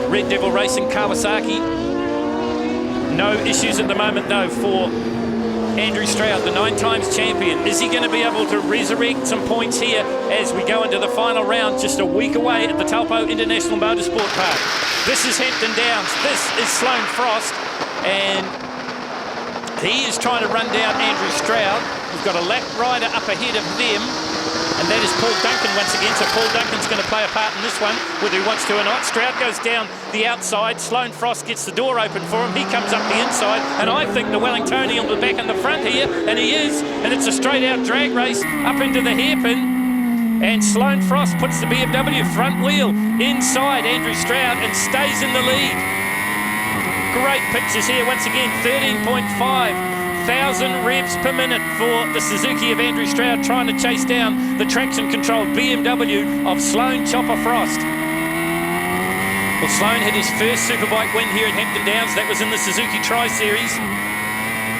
Red Devil Racing Kawasaki. No issues at the moment though for Andrew Stroud, the 9 times champion. Is he going to be able to resurrect some points here as we go into the final round just a week away at the Taupo International Motorsport Park? This is Hampton Downs. This is Sloan Frost, and he is trying to run down Andrew Stroud. We've got a lap rider up ahead of them, and that is Paul Duncan once again. So Paul Duncan's going to play a part in this one, whether he wants to or not. Stroud goes down the outside. Sloan Frost gets the door open for him. He comes up the inside, and I think the Wellingtonian will be back in the front here, and he is. And it's a straight-out drag race up into the hairpin. And Sloan Frost puts the BMW front wheel inside Andrew Stroud and stays in the lead. Great pictures here once again. 13,500 revs per minute for the Suzuki of Andrew Stroud, trying to chase down the traction-controlled BMW of Sloan Chopper Frost. Well, Sloan had his first Superbike win here at Hampton Downs. That was in the Suzuki Tri-Series.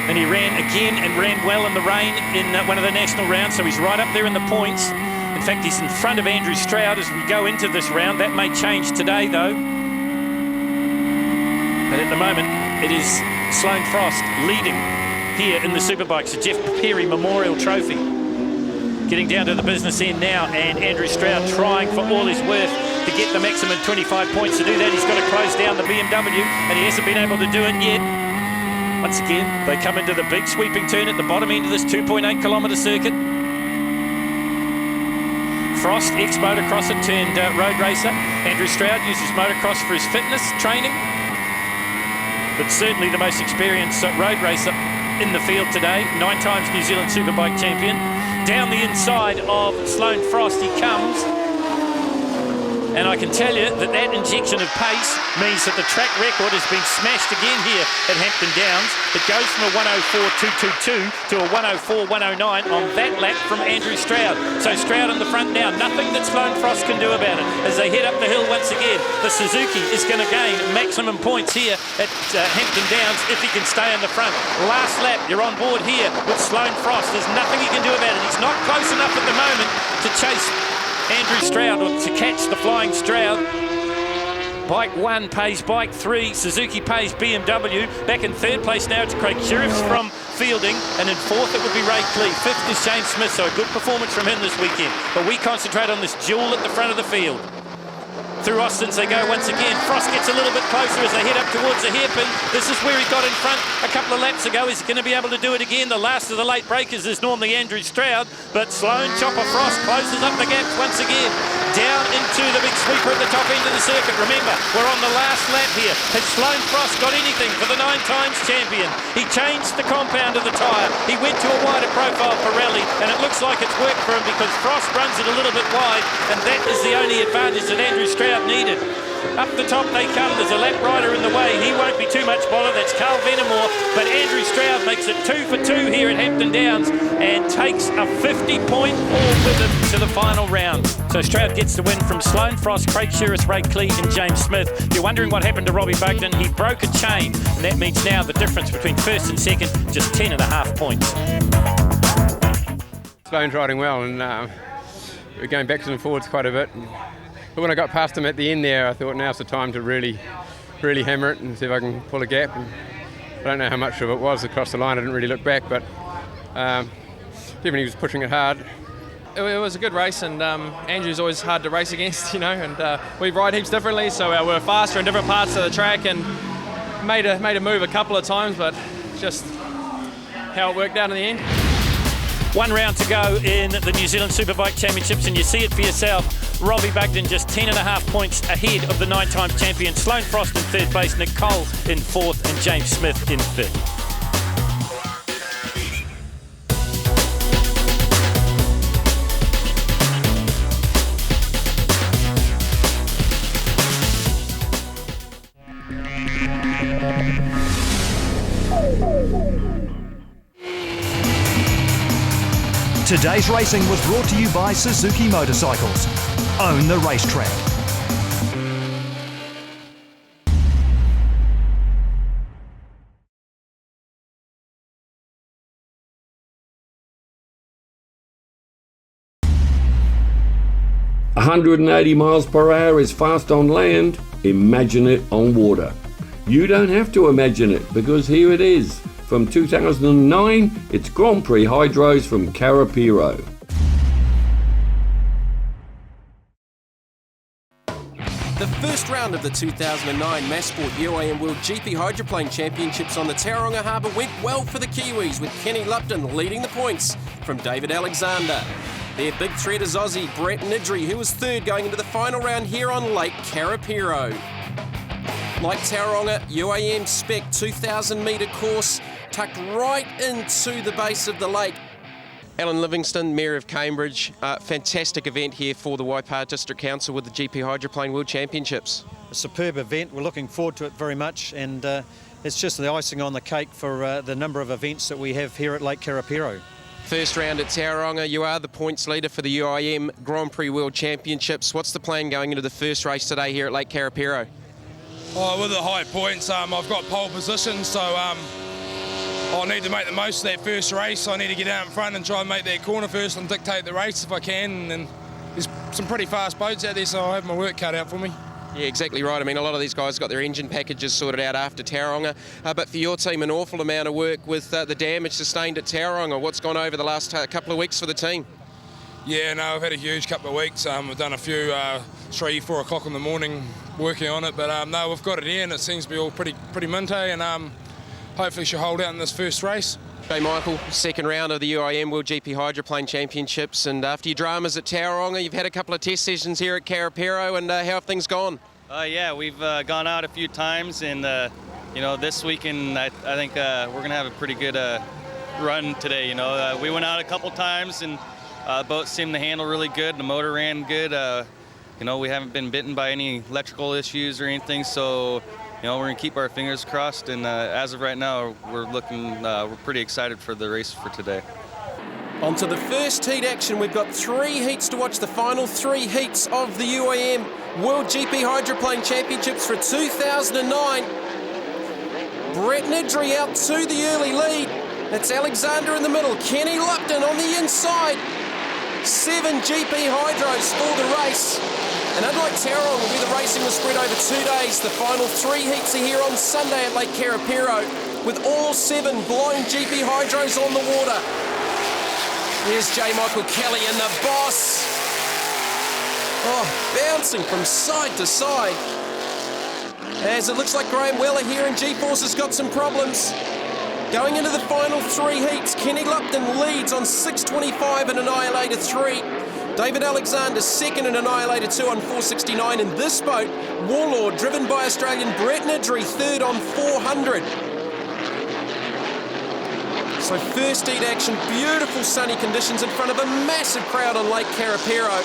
And he ran again and ran well in the rain in one of the national rounds, so he's right up there in the points. In fact, he's in front of Andrew Stroud as we go into this round. That may change today, though. But at the moment, it is Sloan Frost leading here in the Superbikes, the Jeff Perry Memorial Trophy. Getting down to the business end now, and Andrew Stroud trying for all his worth to get the maximum 25 points. To do that, he's got to close down the BMW, and he hasn't been able to do it yet. Once again, they come into the big sweeping turn at the bottom end of this 2.8 kilometre circuit. Frost, ex-motocrosser turned road racer. Andrew Stroud uses motocross for his fitness training, but certainly the most experienced road racer in the field today. 9 times New Zealand Superbike champion. Down the inside of Sloan Frost he comes. And I can tell you that that injection of pace means that the track record has been smashed again here at Hampton Downs. It goes from a 104.222 to a 104.109 on that lap from Andrew Stroud. So Stroud in the front now, nothing that Sloane Frost can do about it. As they head up the hill once again, the Suzuki is going to gain maximum points here at Hampton Downs if he can stay in the front. Last lap, you're on board here with Sloane Frost. There's nothing he can do about it. He's not close enough at the moment to chase Andrew Stroud or to catch the flying Stroud. Bike 1 pays Bike 3, Suzuki pays BMW. Back in third place now to Craig Sheriffs from Fielding, and in fourth it would be Ray Clee. Fifth is James Smith, so a good performance from him this weekend. But we concentrate on this duel at the front of the field. Through Austins they go once again. Frost gets a little bit closer as they head up towards the hairpin. This is where he got in front a couple of laps ago. Is he going to be able to do it again? The last of the late breakers is normally Andrew Stroud, but Sloane Chopper Frost closes up the gaps once again. Down into the big sweeper at the top end of the circuit. Remember, we're on the last lap here. Has Sloane Frost got anything for the 9 times champion? He changed the compound of the tyre. He went to a wider profile for rally, and it looks like it's worked for him because Frost runs it a little bit wide, and that is the only advantage that Andrew Stroud needed. Up the top they come. There's a lap rider in the way. He won't be too much bother. That's Carl Vennemore. But Andrew Stroud makes it 2 for 2 here at Hampton Downs and takes a 50-point haul with him to the final round. So Stroud gets the win from Sloane Frost, Craig Shearis, Ray Clee and James Smith. If you're wondering what happened to Robbie Bugden, he broke a chain, and that means now the difference between first and second, just 10.5 points. Sloane's riding well, and we're going backwards and forwards quite a bit. But when I got past him at the end there, I thought now's the time to really hammer it and see if I can pull a gap. And I don't know how much of it was across the line. I didn't really look back, but definitely he was pushing it hard. It was a good race, and Andrew's always hard to race against, you know. And we ride heaps differently, so we're faster in different parts of the track, and made a move a couple of times, but just how it worked out in the end. 1 round to go in the New Zealand Superbike Championships, and you see it for yourself. Robbie Bugden just 10.5 points ahead of the 9-time champion. Sloane Frost in third place, Nick Cole in fourth, and James Smith in fifth. Today's racing was brought to you by Suzuki Motorcycles. Own the racetrack. A 180 miles per hour is fast on land. Imagine it on water. You don't have to imagine it, because here it is. From 2009, it's Grand Prix Hydros from Karapiro. The first round of the 2009 Massport UAM World GP Hydroplane Championships on the Tauranga Harbour went well for the Kiwis, with Kenny Lupton leading the points from David Alexander. Their big threat is Aussie Brett Nidri, who was third going into the final round here on Lake Karapiro. Like Tauranga, UAM spec 2,000 metre course tucked right into the base of the lake. Alan Livingston, Mayor of Cambridge, fantastic event here for the Waipa District Council with the GP Hydroplane World Championships. A superb event, we're looking forward to it very much, and it's just the icing on the cake for the number of events that we have here at Lake Karapiro. First round at Tauranga, you are the points leader for the UIM Grand Prix World Championships. What's the plan going into the first race today here at Lake Karapiro? Oh, with the high points, I've got pole position, so I need to make the most of that first race. I need to get out in front and try and make that corner first and dictate the race if I can. And there's some pretty fast boats out there, so I'll have my work cut out for me. Yeah, exactly right. I mean, a lot of these guys got their engine packages sorted out after Tauranga, but for your team, an awful amount of work with the damage sustained at Tauranga. What's gone over the last couple of weeks for the team? Yeah, no, I've had a huge couple of weeks. We've done a few 3, 4 o'clock in the morning working on it, but no, we've got it in. It seems to be all pretty minty, and hopefully she'll hold out in this first race. Hey Michael, second round of the UIM World GP Hydroplane Championships, and after your dramas at Tauranga, you've had a couple of test sessions here at Karapiro, and how have things gone? Yeah, we've gone out a few times, and you know, this weekend I think we're going to have a pretty good run today. You know, we went out a couple times, and the boat seemed to handle really good. The motor ran good. we haven't been bitten by any electrical issues or anything, so we're going to keep our fingers crossed, and as of right now, we're pretty excited for the race for today. On to the first heat action. We've got 3 heats to watch, the final 3 heats of the UAM World GP Hydroplane Championships for 2009. Brett Nedry out to the early lead. That's Alexander in the middle, Kenny Lupton on the inside. 7 GP Hydros for the race. And unlike Tauranga, where the racing was spread over 2 days, the final 3 heats are here on Sunday at Lake Karapiro, with all 7 blown GP Hydros on the water. Here's J. Michael Kelly and the boss. Oh, bouncing from side to side. As it looks like Graham Weller here in G-Force has got some problems. Going into the final 3 heats, Kenny Lupton leads on 6.25 and Annihilator 3. David Alexander second and Annihilator 2 on 4.69 in this boat. Warlord, driven by Australian Brett Nedry, third on 400. So first heat action, beautiful sunny conditions in front of a massive crowd on Lake Karapiro.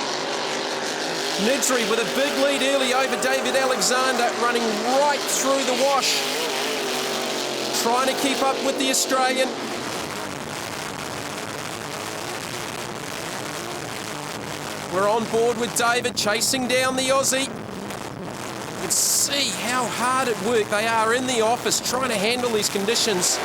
Nedry with a big lead early over David Alexander, running right through the wash. Trying to keep up with the Australian. We're on board with David, chasing down the Aussie. You can see how hard at work they are in the office, trying to handle these conditions.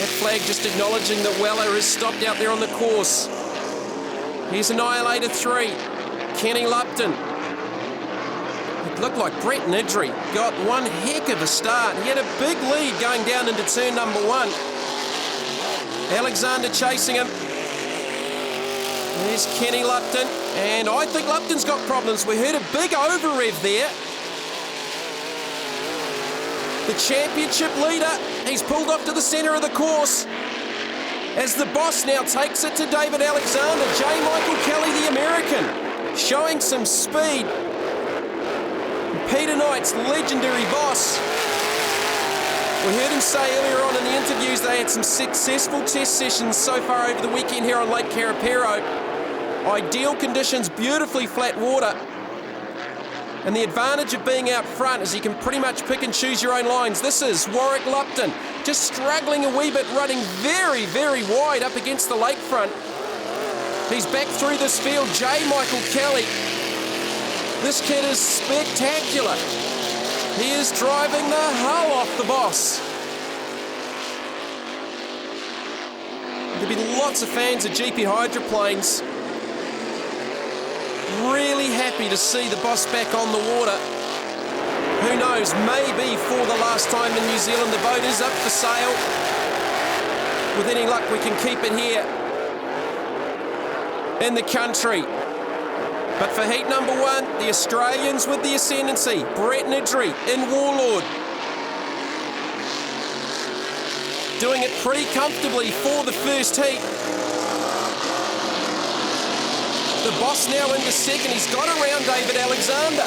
That flag just acknowledging that Weller has stopped out there on the course. Here's Annihilator 3, Kenny Lupton. It looked like Brett Nedry got one heck of a start. He had a big lead going down into turn number 1. Alexander chasing him. There's Kenny Lupton, and I think Lupton's got problems. We heard a big over-rev there. The championship leader, he's pulled off to the centre of the course. As the boss now takes it to David Alexander, J. Michael Kelly, the American, showing some speed. Peter Knight's legendary boss. We heard him say earlier on in the interviews they had some successful test sessions so far over the weekend here on Lake Karapiro. Ideal conditions, beautifully flat water. And the advantage of being out front is you can pretty much pick and choose your own lines. This is Warwick Lupton, just struggling a wee bit, running very, very wide up against the lakefront. He's back through this field, J. Michael Kelly. This kid is spectacular. He is driving the hull off the boss. There'll be lots of fans of GP hydroplanes. Really happy to see the boss back on the water. Who knows, maybe for the last time in New Zealand, the boat is up for sale. With any luck, we can keep it here in the country. But for heat number 1, the Australians with the ascendancy. Brett Nedry in Warlord. Doing it pretty comfortably for the first heat. The boss now into second. He's got around David Alexander.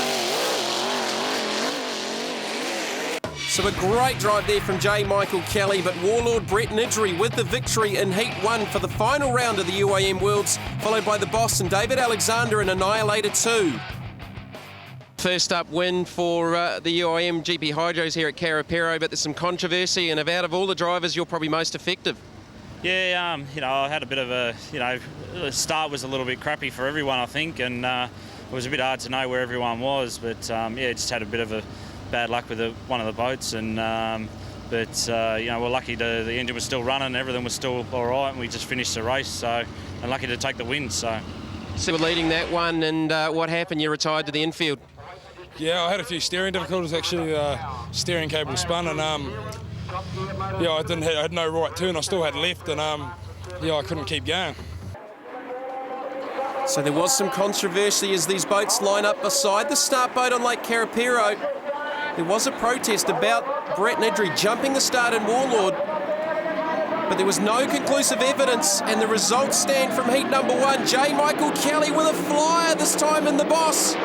So a great drive there from J. Michael Kelly, but Warlord Brett Nedry with the victory in Heat 1 for the final round of the UAM Worlds, followed by the boss and David Alexander in Annihilator 2. First up win for the UAM GP Hydros here at Karapiro, but there's some controversy, and out of all the drivers, you're probably most effective. Yeah, I had a bit of a, the start was a little bit crappy for everyone, I think, and it was a bit hard to know where everyone was, but just had a bit of a bad luck with one of the boats, and we're lucky the engine was still running, everything was still all right, and we just finished the race, and lucky to take the win. So we're leading that one, and what happened? You retired to the infield. Yeah, I had a few steering difficulties actually. Steering cable spun, and I had no right turn. I still had left, and I couldn't keep going. So there was some controversy as these boats line up beside the start boat on Lake Karapiro. There was a protest about Brett Nedry jumping the start in Warlord, but there was no conclusive evidence, and the results stand from heat number 1. J. Michael Kelly with a flyer this time in the boss.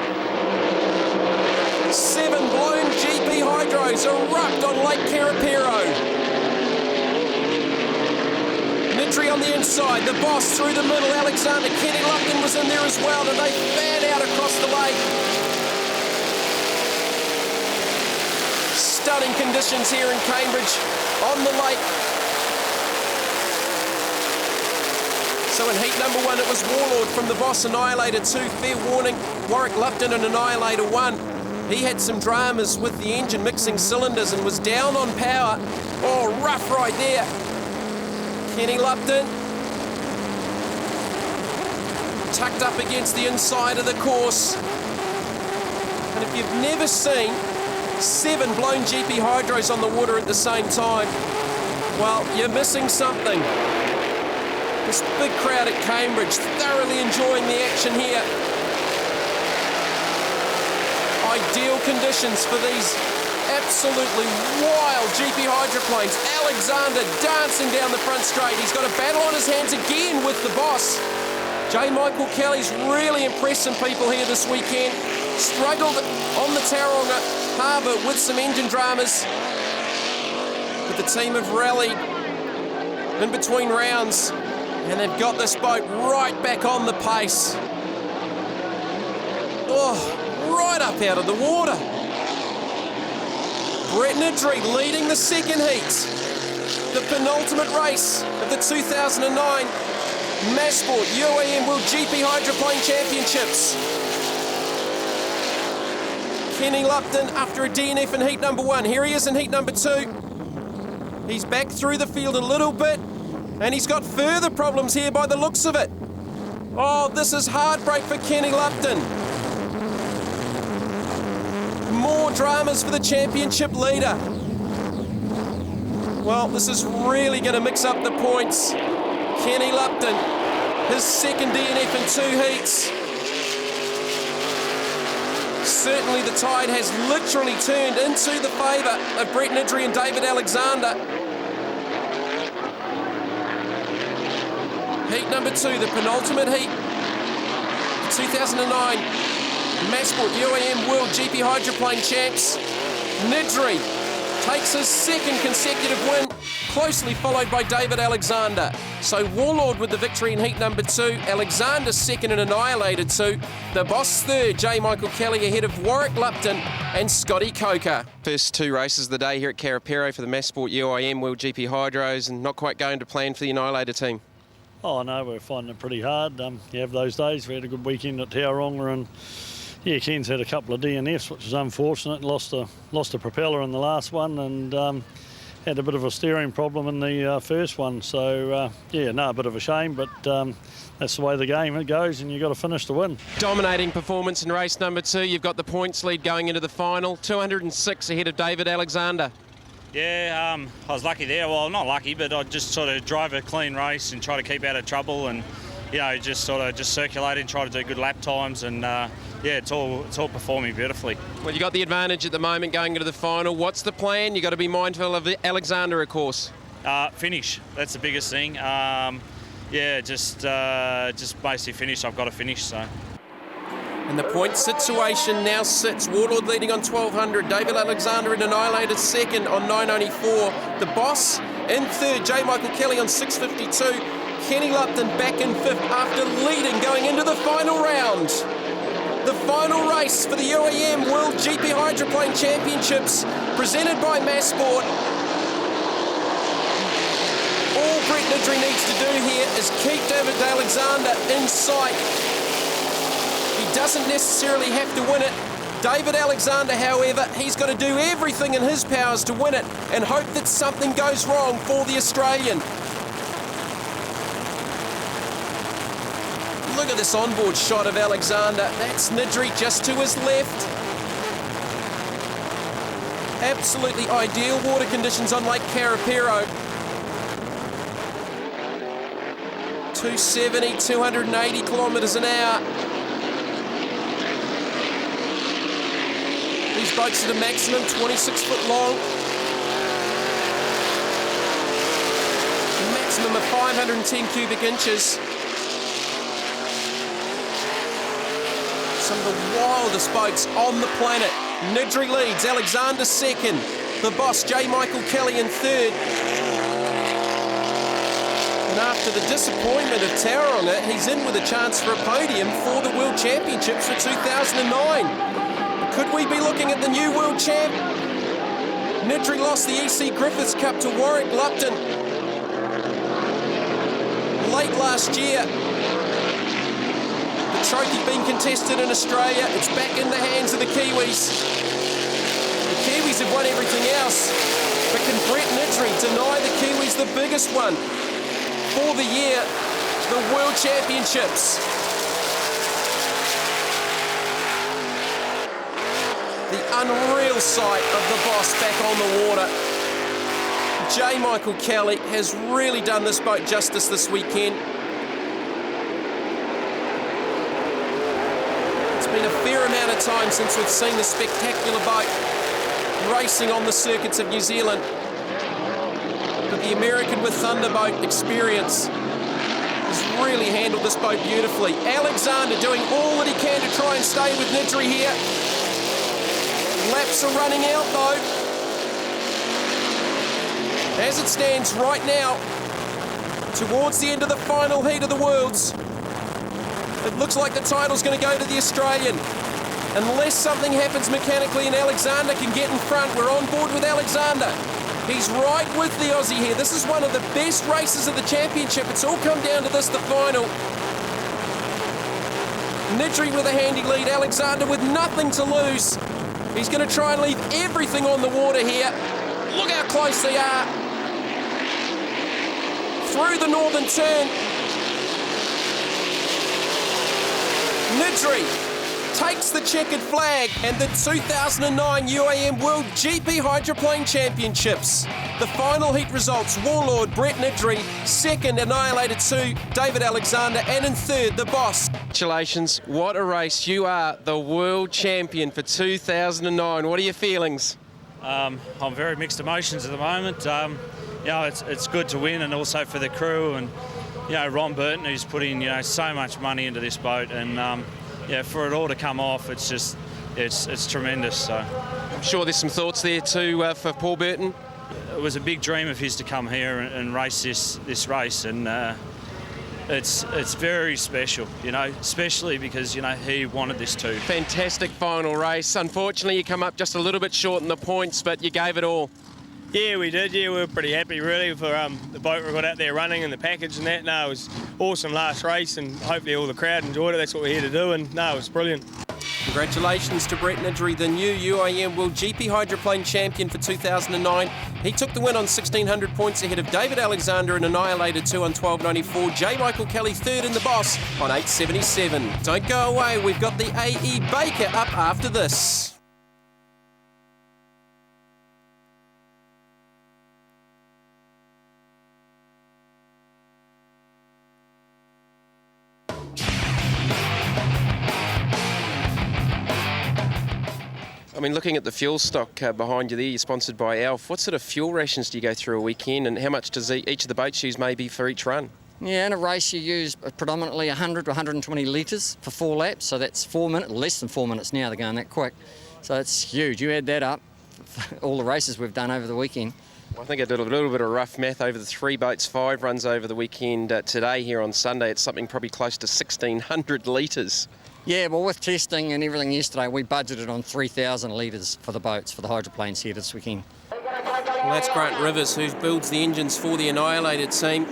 7 blown GP hydros erupt on Lake Karapiro. Nidri on the inside, the Boss through the middle, Alexander, Kenny Lupton was in there as well, and they fan out across the lake. Stunning conditions here in Cambridge on the lake. So in heat number 1, it was Warlord from the Boss, Annihilator 2, fair warning, Warwick Lupton and Annihilator 1. He had some dramas with the engine mixing cylinders and was down on power. Oh, rough right there. Kenny Lupton tucked up against the inside of the course. And if you've never seen 7 blown GP hydros on the water at the same time, well, you're missing something. This big crowd at Cambridge thoroughly enjoying the action here. Ideal conditions for these absolutely wild GP hydroplanes. Alexander dancing down the front straight. He's got a battle on his hands again with the Boss. J. Michael Kelly's really impressed some people here this weekend. Struggled on the Tauranga Harbour with some engine dramas. But the team have rallied in between rounds, and they've got this boat right back on the pace. Oh, right up out of the water. Brett Nidri leading the second heat. The penultimate race of the 2009 Massport UAM World GP Hydroplane Championships. Kenny Lupton after a DNF in heat number 1. Here he is in heat number 2. He's back through the field a little bit, and he's got further problems here by the looks of it. Oh, this is heartbreak for Kenny Lupton. More dramas for the championship leader. Well, this is really going to mix up the points. Kenny Lupton, his second DNF in 2 heats. Certainly the tide has literally turned into the favour of Brett Nidri and David Alexander. Heat number 2, the penultimate heat, 2009 Massport UAM World GP Hydroplane Champs. Nidri takes his second consecutive win, closely followed by David Alexander. So Warlord with the victory in heat number 2, Alexander second and Annihilator 2, the Boss third, J. Michael Kelly ahead of Warwick Lupton and Scotty Coker. First 2 races of the day here at Karapiro for the Massport UIM World GP Hydros, and not quite going to plan for the Annihilator team. Oh no, we're finding it pretty hard. You have those days. We had a good weekend at Tauranga, and yeah, Ken's had a couple of DNFs, which is unfortunate. Lost a propeller in the last one, and had a bit of a steering problem in the first one. So yeah, no, a bit of a shame, but that's the way the game goes, and you've got to finish to win. Dominating performance in race number 2. You've got the points lead going into the final. 206 ahead of David Alexander. Yeah, I was lucky there. Well, not lucky, but I just sort of drive a clean race and try to keep out of trouble, and you know, just circulate and try to do good lap times, and yeah, it's all performing beautifully. Well, you got the advantage at the moment going into the final. What's the plan? You got to be mindful of Alexander, of course. Finish. That's the biggest thing. Yeah, just basically finish. I've got to finish. So. And the point situation now sits Warlord leading on 1200, David Alexander in Annihilator second on 994, the Boss in third, J. Michael Kelly on 652, Kenny Lupton back in fifth after leading going into the final round. The final race for the UAM World GP Hydroplane Championships presented by Massport. All Brett Nidri needs to do here is keep David Alexander in sight. He doesn't necessarily have to win it. David Alexander, however, he's got to do everything in his powers to win it and hope that something goes wrong for the Australian. Look at this onboard shot of Alexander. That's Nidri just to his left. Absolutely ideal water conditions on Lake Karapiro. 270, 280 kilometres an hour. These boats are the maximum, 26 foot long. A maximum of 510 cubic inches. Some of the wildest boats on the planet. Nidri leads, Alexander second. The Boss, J. Michael Kelly in third. And And after the disappointment of Tauranga, he's in with a chance for a podium for the World Championships for 2009. Could we be looking at the new world champ? Nidri lost the EC Griffiths Cup to Warwick Lupton late last year. The trophy being contested in Australia. It's back in the hands of the Kiwis. The Kiwis have won everything else. But can Brett Nidri deny the Kiwis the biggest one for the year, the World Championships? The unreal sight of the boss back on the water. J. Michael Kelly has really done this boat justice this weekend. It's been a fair amount of time since we've seen the spectacular boat racing on the circuits of New Zealand. But the American with Thunderboat experience has really handled this boat beautifully. Alexander doing all that he can to try and stay with Nidri here. Laps are running out though. As it stands right now, towards the end of the final heat of the Worlds, it looks like the title's going to go to the Australian. Unless something happens mechanically and Alexander can get in front, we're on board with Alexander. He's right with the Aussie here. This is one of the best races of the championship. It's all come down to this, the final. Nidri with a handy lead, Alexander with nothing to lose. He's going to try and leave everything on the water here. Look how close they are. Through the northern turn. Nidri takes the checkered flag and the 2009 UAM World GP Hydroplane Championships. The final heat results, Warlord Brett Nidri, second Annihilator 2, David Alexander, and in third, the boss. Congratulations, what a race. You are the world champion for 2009. What are your feelings? I'm very mixed emotions at the moment. You know, it's good to win, and also for the crew, and you know, Ron Burton, who's putting so much money into this boat, and yeah, for it all to come off, it's just it's tremendous. So I'm sure there's some thoughts there too for Paul Burton. It was a big dream of his to come here and race this race, and it's very special, you know, especially because he wanted this too. Fantastic final race. Unfortunately, you come up just a little bit short in the points, but you gave it all. Yeah, we did. Yeah, we were pretty happy really for the boat we got out there running and the package and that. No, it was awesome last race, and hopefully all the crowd enjoyed it. That's what we're here to do, and no, it was brilliant. Congratulations to Brett Nidri, the new UIM World GP Hydroplane Champion for 2009. He took the win on 1,600 points ahead of David Alexander and Annihilator 2 on 1294. J. Michael Kelly third in the boss on 877. Don't go away, we've got the AE Baker up after this. I mean, looking at the fuel stock behind you there, you're sponsored by ALF. What sort of fuel rations do you go through a weekend, and how much does each of the boats use maybe for each run? Yeah, in a race you use predominantly 100 to 120 litres for 4 laps, so that's 4 minutes, less than 4 minutes now, they're going that quick. So it's huge. You add that up, all the races we've done over the weekend. I think I did a little bit of rough math over the 3 boats, 5 runs over the weekend. Today here on Sunday, it's something probably close to 1,600 litres. Yeah, well, with testing and everything yesterday, we budgeted on 3,000 litres for the boats, for the hydroplanes here this weekend. Well, that's Grant Rivers, who builds the engines for the Annihilated team.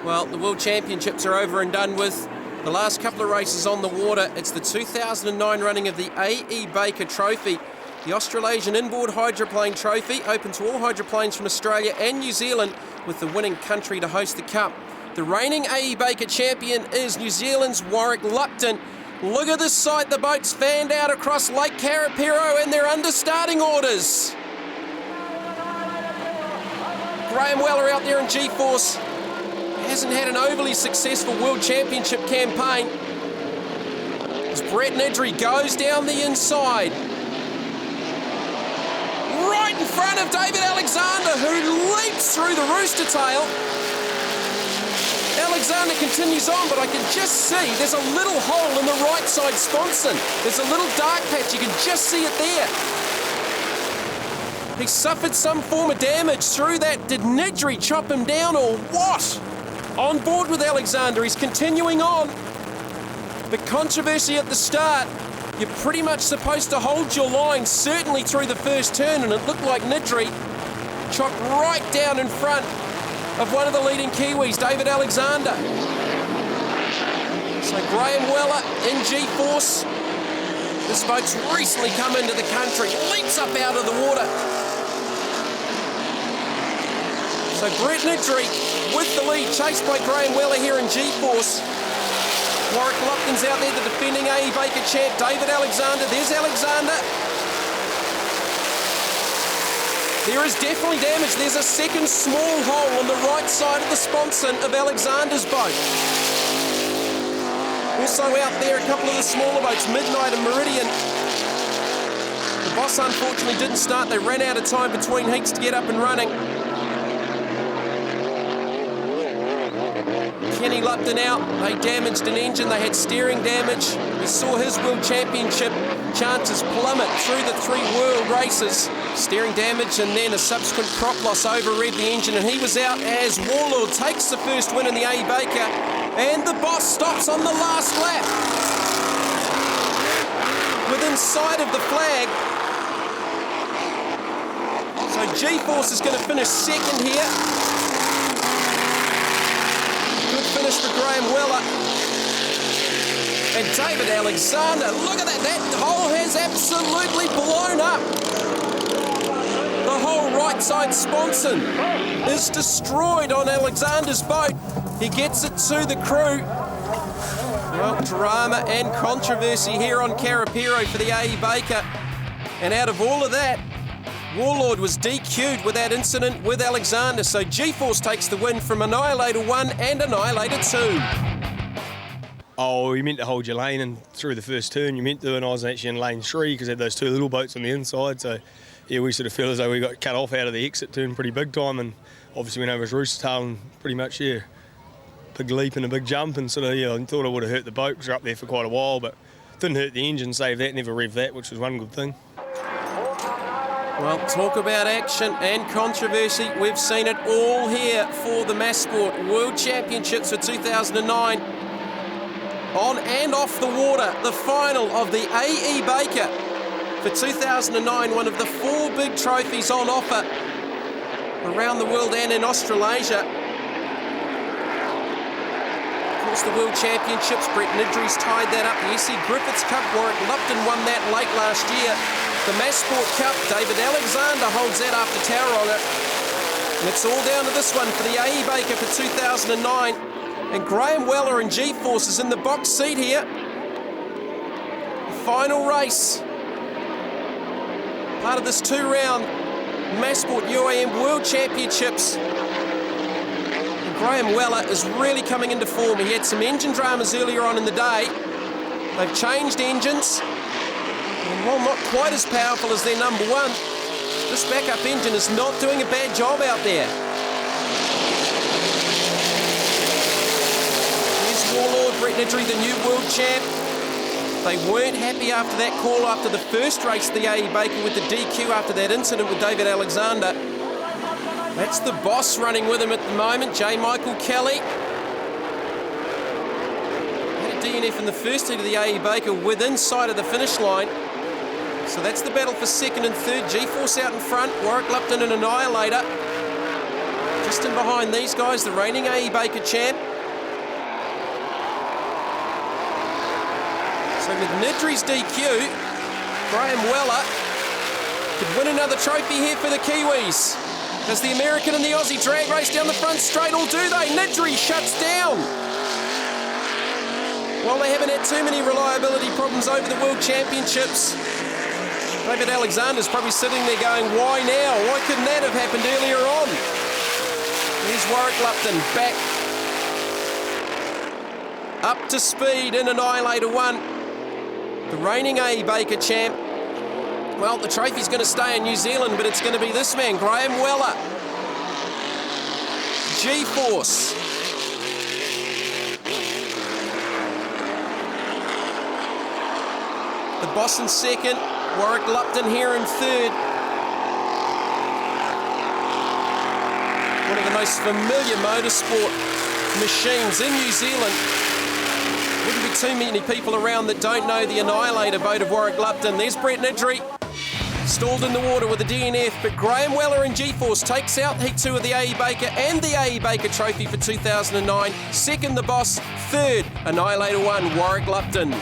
Well, the World Championships are over and done with. The last couple of races on the water, it's the 2009 running of the AE Baker Trophy, the Australasian Inboard Hydroplane Trophy, open to all hydroplanes from Australia and New Zealand, with the winning country to host the Cup. The reigning AE Baker champion is New Zealand's Warwick Lupton. Look at this sight, the boat's fanned out across Lake Karapiro and they're under starting orders. Graham Weller out there in G-Force hasn't had an overly successful World Championship campaign. As Brett Nidri goes down the inside, right in front of David Alexander, who leaps through the rooster tail. Alexander continues on, but I can just see there's a little hole in the right side sponson. There's a little dark patch, you can just see it there. He suffered some form of damage through that. Did Nidri chop him down or what? On board with Alexander, he's continuing on. But controversy at the start. You're pretty much supposed to hold your line, certainly through the first turn, and it looked like Nidri chopped right down in front of one of the leading Kiwis, David Alexander. So Graham Weller in G-Force. This boat's recently come into the country, leaps up out of the water. So Brett Nidri with the lead, chased by Graham Weller here in G-Force. Warwick Lupton's out there, the defending A.E. Baker champ, David Alexander. There's Alexander. There is definitely damage. There's a second small hole on the right side of the sponson of Alexander's boat. Also out there, a couple of the smaller boats, Midnight and Meridian. The Boss unfortunately didn't start. They ran out of time between heats to get up and running. Kenny Lupton out. They damaged an engine. They had steering damage. We saw his World Championship chances plummet through the 3 world races. Steering damage and then a subsequent prop loss overread the engine, and he was out as Warlord takes the first win in the A. Baker, and the Boss stops on the last lap. Within sight of the flag. So G-Force is going to finish second here. Good finish for Graham Weller. And David Alexander, look at that, that hole has absolutely blown up. The whole right side sponson is destroyed on Alexander's boat. He gets it to the crew. Well, drama and controversy here on Karapiro for the A.E. Baker. And out of all of that, Warlord was DQ'd with that incident with Alexander. So G-Force takes the win from Annihilator 1 and Annihilator 2. Oh, you meant to hold your lane and through the first turn. You meant to, and I was actually in lane 3 because I had those 2 little boats on the inside. So, yeah, we sort of feel as though we got cut off out of the exit turn pretty big time, and obviously went over his rooster tail and pretty much, yeah, big leap and a big jump, and sort of, yeah, I thought it would have hurt the boat because we're up there for quite a while, but didn't hurt the engine, saved that, never revved that, which was one good thing. Well, talk about action and controversy. We've seen it all here for the Mass Sport World Championships for 2009. On and off the water, the final of the A.E. Baker for 2009, one of the 4 big trophies on offer around the world and in Australasia. Of course, the World Championships, Brett Nidri's tied that up. The S.E. Griffiths Cup, Warwick Lupton won that late last year. The Mass Sport Cup, David Alexander holds that after Tauranga. And it's all down to this one for the A.E. Baker for 2009. And Graham Weller and G-Force is in the box seat here. Final race. Part of this 2-round Mass Sport UAM World Championships. And Graham Weller is really coming into form. He had some engine dramas earlier on in the day. They've changed engines. And while not quite as powerful as their number 1, this backup engine is not doing a bad job out there. Warlord, Brett Nidri, the new world champ. They weren't happy after that call after the first race, the A.E. Baker, with the DQ after that incident with David Alexander. That's the Boss running with him at the moment, J. Michael Kelly. Had a DNF in the first heat of the A.E. Baker within sight of the finish line. So that's the battle for second and third. G-Force out in front, Warwick Lupton and Annihilator. Just in behind these guys, the reigning A.E. Baker champ. So with Nidri's DQ, Graham Weller could win another trophy here for the Kiwis. As the American and the Aussie drag race down the front straight, or do they? Nidri shuts down. Well, they haven't had too many reliability problems over the World Championships. David Alexander's probably sitting there going, why now? Why couldn't that have happened earlier on? Here's Warwick Lupton back up to speed in Annihilator 1. The reigning A.E. Baker champ. Well, the trophy's going to stay in New Zealand, but it's going to be this man, Graham Weller. G-Force. The Boss in second, Warwick Lupton here in third. One of the most familiar motorsport machines in New Zealand. Wouldn't be too many people around that don't know the Annihilator boat of Warwick Lupton. There's Brett Nidry, stalled in the water with a DNF, but Graham Weller in G-Force takes out Heat 2 of the A.E. Baker and the A.E. Baker Trophy for 2009. Second, the Boss. Third, Annihilator 1, Warwick Lupton.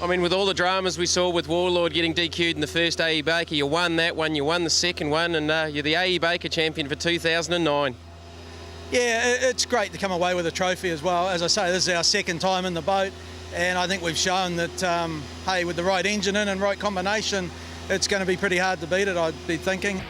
I mean, with all the dramas we saw with Warlord getting DQ'd in the first A.E. Baker, you won that one, you won the second one, and you're the A.E. Baker champion for 2009. Yeah, it's great to come away with a trophy as well. As I say, this is our second time in the boat, and I think we've shown that, hey, with the right engine in and right combination, it's going to be pretty hard to beat it, I'd be thinking.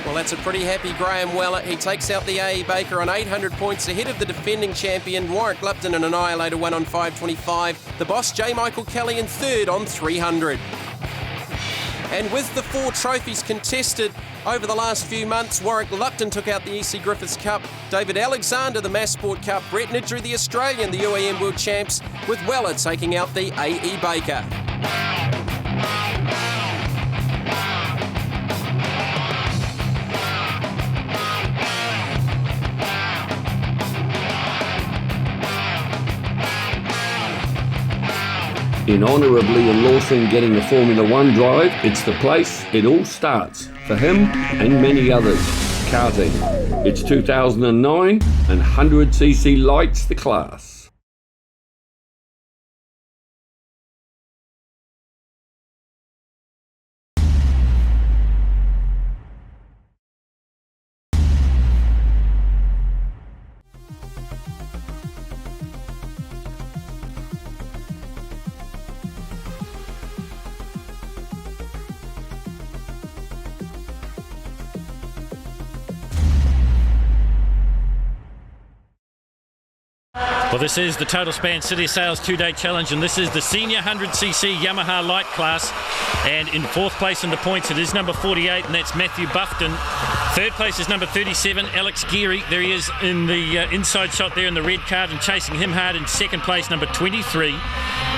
Well, that's a pretty happy Graham Weller. He takes out the A.E. Baker on 800 points ahead of the defending champion, Warwick Lupton, and Annihilator 1 on 525. The Boss, J. Michael Kelly, in third on 300. And with the 4 trophies contested over the last few months, Warwick Lupton took out the E.C. Griffiths Cup, David Alexander the Mass Sport Cup, Brett Nidry the Australian, the UAM World Champs, with Weller taking out the A.E. Baker. In honour of Liam Lawson getting the Formula One drive, it's the place it all starts for him and many others. Karting. It's 2009 and 100cc lights the class. Well, this is the Total Span City Sales 2-Day Challenge, and this is the Senior 100cc Yamaha Light class. And in 4th place in the points, it is number 48, and that's Matthew Buffton. 3rd place is number 37, Alex Geary. There he is in the inside shot there in the red card, and chasing him hard in 2nd place, number 23.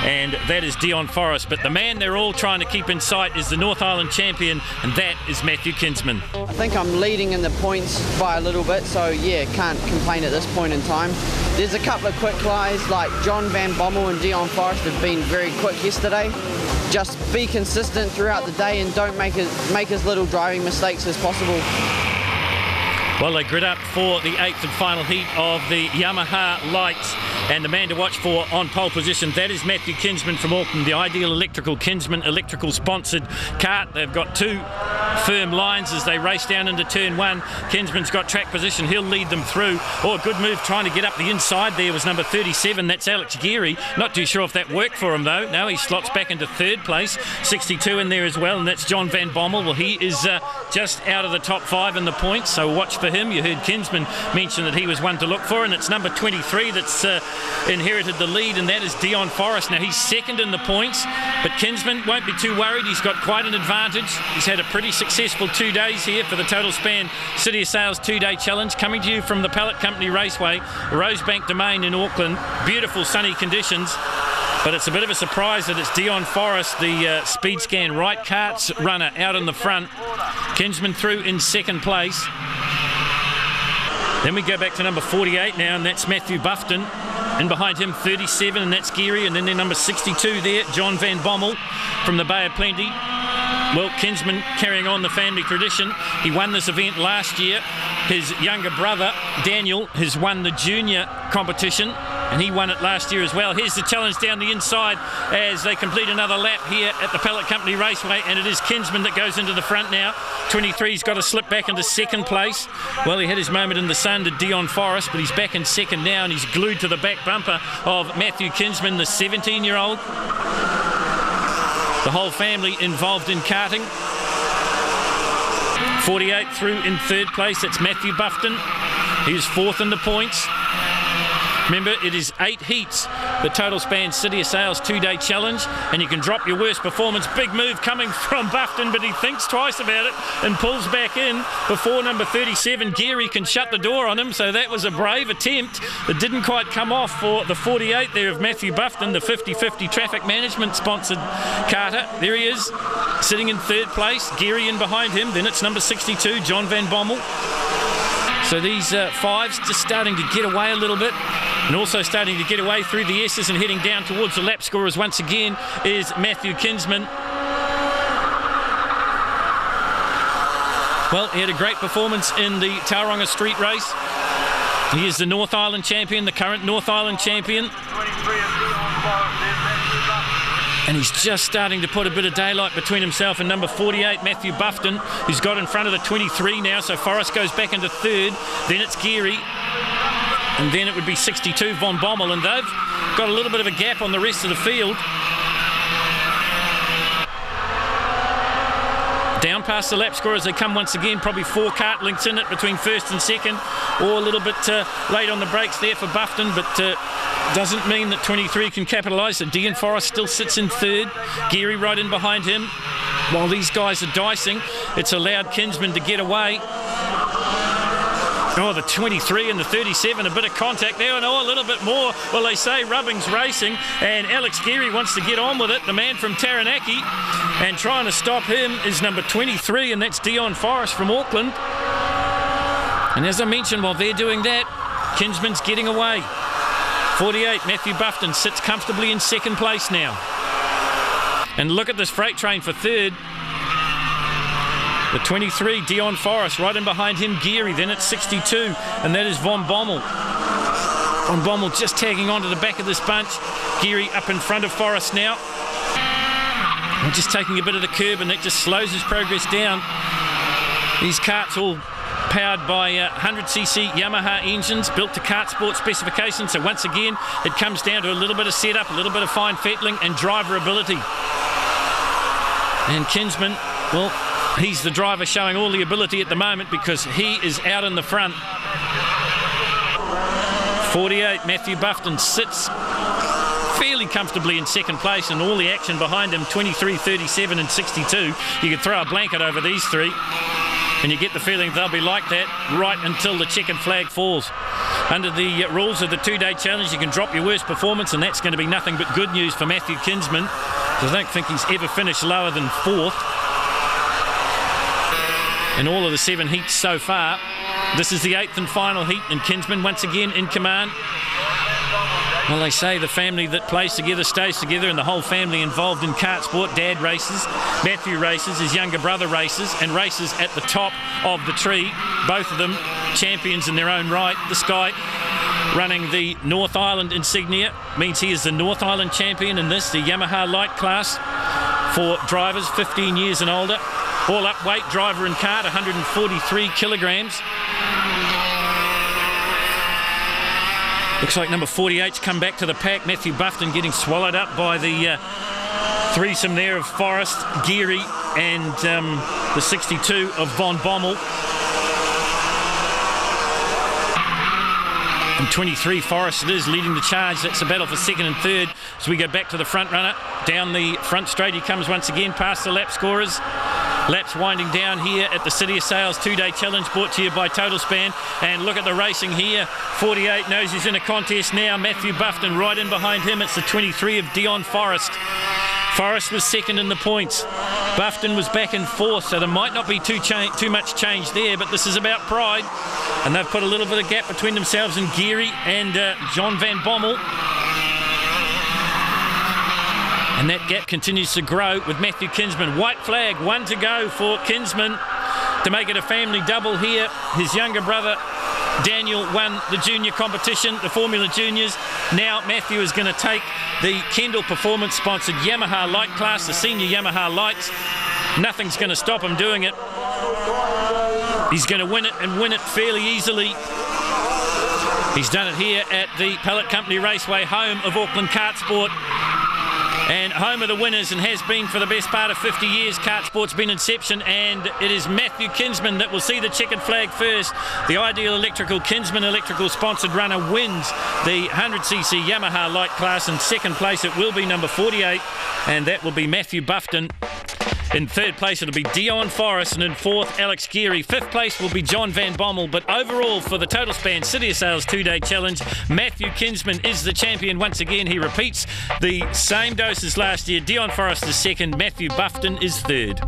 And that is Dion Forrest. But the man they're all trying to keep in sight is the North Island champion, and that is Matthew Kinsman. I think I'm leading in the points by a little bit, so yeah, can't complain at this point in time. There's a couple of quick guys like John Van Bommel and Dion Forrest have been very quick yesterday. Just be consistent throughout the day and don't make as little driving mistakes as possible. Well, they grid up for the 8th and final heat of the Yamaha Lights, and the man to watch for on pole position, that is Matthew Kinsman from Auckland, the Ideal Electrical Kinsman Electrical sponsored kart. They've got 2 firm lines as they race down into turn 1. Kinsman's got track position, he'll lead them through. Oh, a good move trying to get up the inside there was number 37, that's Alex Geary. Not too sure if that worked for him though. No, he slots back into 3rd place. 62 in there as well, and that's John Van Bommel. Well, he is just out of the top 5 in the points, so watch for him. You heard Kinsman mention that he was one to look for, and it's number 23 that's inherited the lead, and that is Dion Forrest. Now he's 2nd in the points, but Kinsman won't be too worried. He's got quite an advantage. He's had a pretty successful 2 days here for the Total Span City of Sales 2-Day Challenge, coming to you from the Pallet Company Raceway, Rosebank Domain in Auckland. Beautiful sunny conditions. But it's a bit of a surprise that it's Dion Forrest, the Speed Scan right karts runner, out in the front. Kinsman through in 2nd place. Then we go back to number 48 now, and that's Matthew Buffton. And behind him, 37, and that's Geary. And then their number 62 there, John Van Bommel from the Bay of Plenty. Well, Kinsman carrying on the family tradition. He won this event last year. His younger brother, Daniel, has won the junior competition, and he won it last year as well. Here's the challenge down the inside as they complete another lap here at the Pallet Company Raceway, and it is Kinsman that goes into the front now. 23's got to slip back into 2nd place. Well, he had his moment in the sun to Dion Forrest, but he's back in 2nd now, and he's glued to the back bumper of Matthew Kinsman, the 17-year-old. The whole family involved in karting. 48 through in 3rd place, that's Matthew Buffton. He's 4th in the points. Remember, it is 8 heats, the Total Span City of Sales 2-Day Challenge, and you can drop your worst performance. Big move coming from Buffton, but he thinks twice about it and pulls back in before number 37, Geary, can shut the door on him. So that was a brave attempt. It didn't quite come off for the 48 there of Matthew Buffton, the 50-50 traffic management sponsored karter. There he is, sitting in 3rd place. Geary in behind him. Then it's number 62, John Van Bommel. So these fives just starting to get away a little bit, and also starting to get away through the S's and heading down towards the lap scorers once again is Matthew Kinsman. Well, he had a great performance in the Tauranga Street Race. He is the North Island champion, the current North Island champion. And he's just starting to put a bit of daylight between himself and number 48, Matthew Buffton, who's got in front of the 23 now. So Forrest goes back into third. Then it's Geary. And then it would be 62, Von Bommel. And they've got a little bit of a gap on the rest of the field. Down past the lap score as they come once again, probably 4 kart links in it between first and second, or a little bit late on the brakes there for Buffton, but doesn't mean that 23 can capitalise. So Dion Forrest still sits in third, Geary right in behind him. While these guys are dicing, it's allowed Kinsman to get away. Oh, the 23 and the 37, a bit of contact there, and a little bit more. Well, they say rubbing's racing, and Alex Geary wants to get on with it, the man from Taranaki, and trying to stop him is number 23, and that's Dion Forrest from Auckland. And as I mentioned, while they're doing that, Kinsman's getting away. 48, Matthew Buffton sits comfortably in second place now. And look at this freight train for third. The 23, Dion Forrest, right in behind him, Geary. Then it's 62, and that is Von Bommel. Von Bommel just tagging onto the back of this bunch. Geary up in front of Forrest now. And just taking a bit of the curb, and that just slows his progress down. These karts all powered by 100cc Yamaha engines, built to kart sport specifications. So once again, it comes down to a little bit of setup, a little bit of fine fettling, and driver ability. And Kinsman, well, he's the driver showing all the ability at the moment because he is out in the front. 48, Matthew Buffton sits fairly comfortably in second place, and all the action behind him, 23, 37 and 62. You could throw a blanket over these three and you get the feeling they'll be like that right until the checkered flag falls. Under the rules of the two-day challenge, you can drop your worst performance, and that's going to be nothing but good news for Matthew Kinsman. I don't think he's ever finished lower than fourth in all of the 7 heats so far. This is the 8th and final heat, and Kinsman once again in command. Well, they say the family that plays together stays together, and the whole family involved in kart sport. Dad races, Matthew races, his younger brother races, and races at the top of the tree. Both of them champions in their own right. This guy running the North Island insignia means he is the North Island champion in this, the Yamaha light class for drivers 15 years and older. All up weight driver in kart, 143 kilograms. Looks like number 48's come back to the pack. Matthew Buffton getting swallowed up by the threesome there of Forrest, Geary, and the 62 of Von Bommel. And 23, Forrest it is leading the charge. That's the battle for second and third. So we go back to the front runner. Down the front straight he comes once again past the lap scorers. Laps winding down here at the City of Sales two-day challenge, brought to you by Total Span. And look at the racing here. 48 knows he's in a contest now. Matthew Buffton right in behind him. It's the 23 of Dion Forrest. Forrest was second in the points. Buffton was back in fourth, so there might not be too much change there, but this is about pride. And they've put a little bit of gap between themselves and Geary and John Van Bommel. And that gap continues to grow with Matthew Kinsman. White flag, 1 to go for Kinsman to make it a family double here. His younger brother Daniel won the junior competition, the Formula Juniors. Now Matthew is going to take the Kendall Performance sponsored Yamaha light class, the senior Yamaha lights. Nothing's going to stop him doing it. He's going to win it, and win it fairly easily. He's done it here at the Pellet Company Raceway, home of Auckland Kart Sport. And home of the winners, and has been for the best part of 50 years. Kart Sport's been inception, and it is Matthew Kinsman that will see the checkered flag first. The Ideal Electrical Kinsman Electrical sponsored runner wins the 100cc Yamaha light class. In second place it will be number 48, and that will be Matthew Buffton. In third place it'll be Dion Forrest, and in fourth Alex Geary. Fifth place will be John Van Bommel. But overall for the Total Span City of Sales two-day challenge, Matthew Kinsman is the champion once again. He repeats the same dose as last year. Dion Forrest is second, Matthew Buffton is third.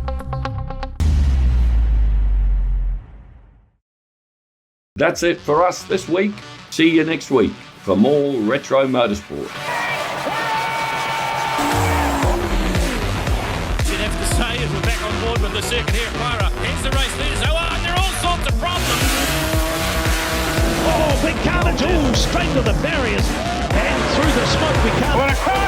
That's it for us this week. See you next week for more Retro Motorsport. You'd have to say as we're back on board with the circuit here at Pyra. Here's the race leaders. Oh, and there are all sorts of problems. Oh, big carnage. Oh, straight to the barriers. And through the smoke we come. What a crash!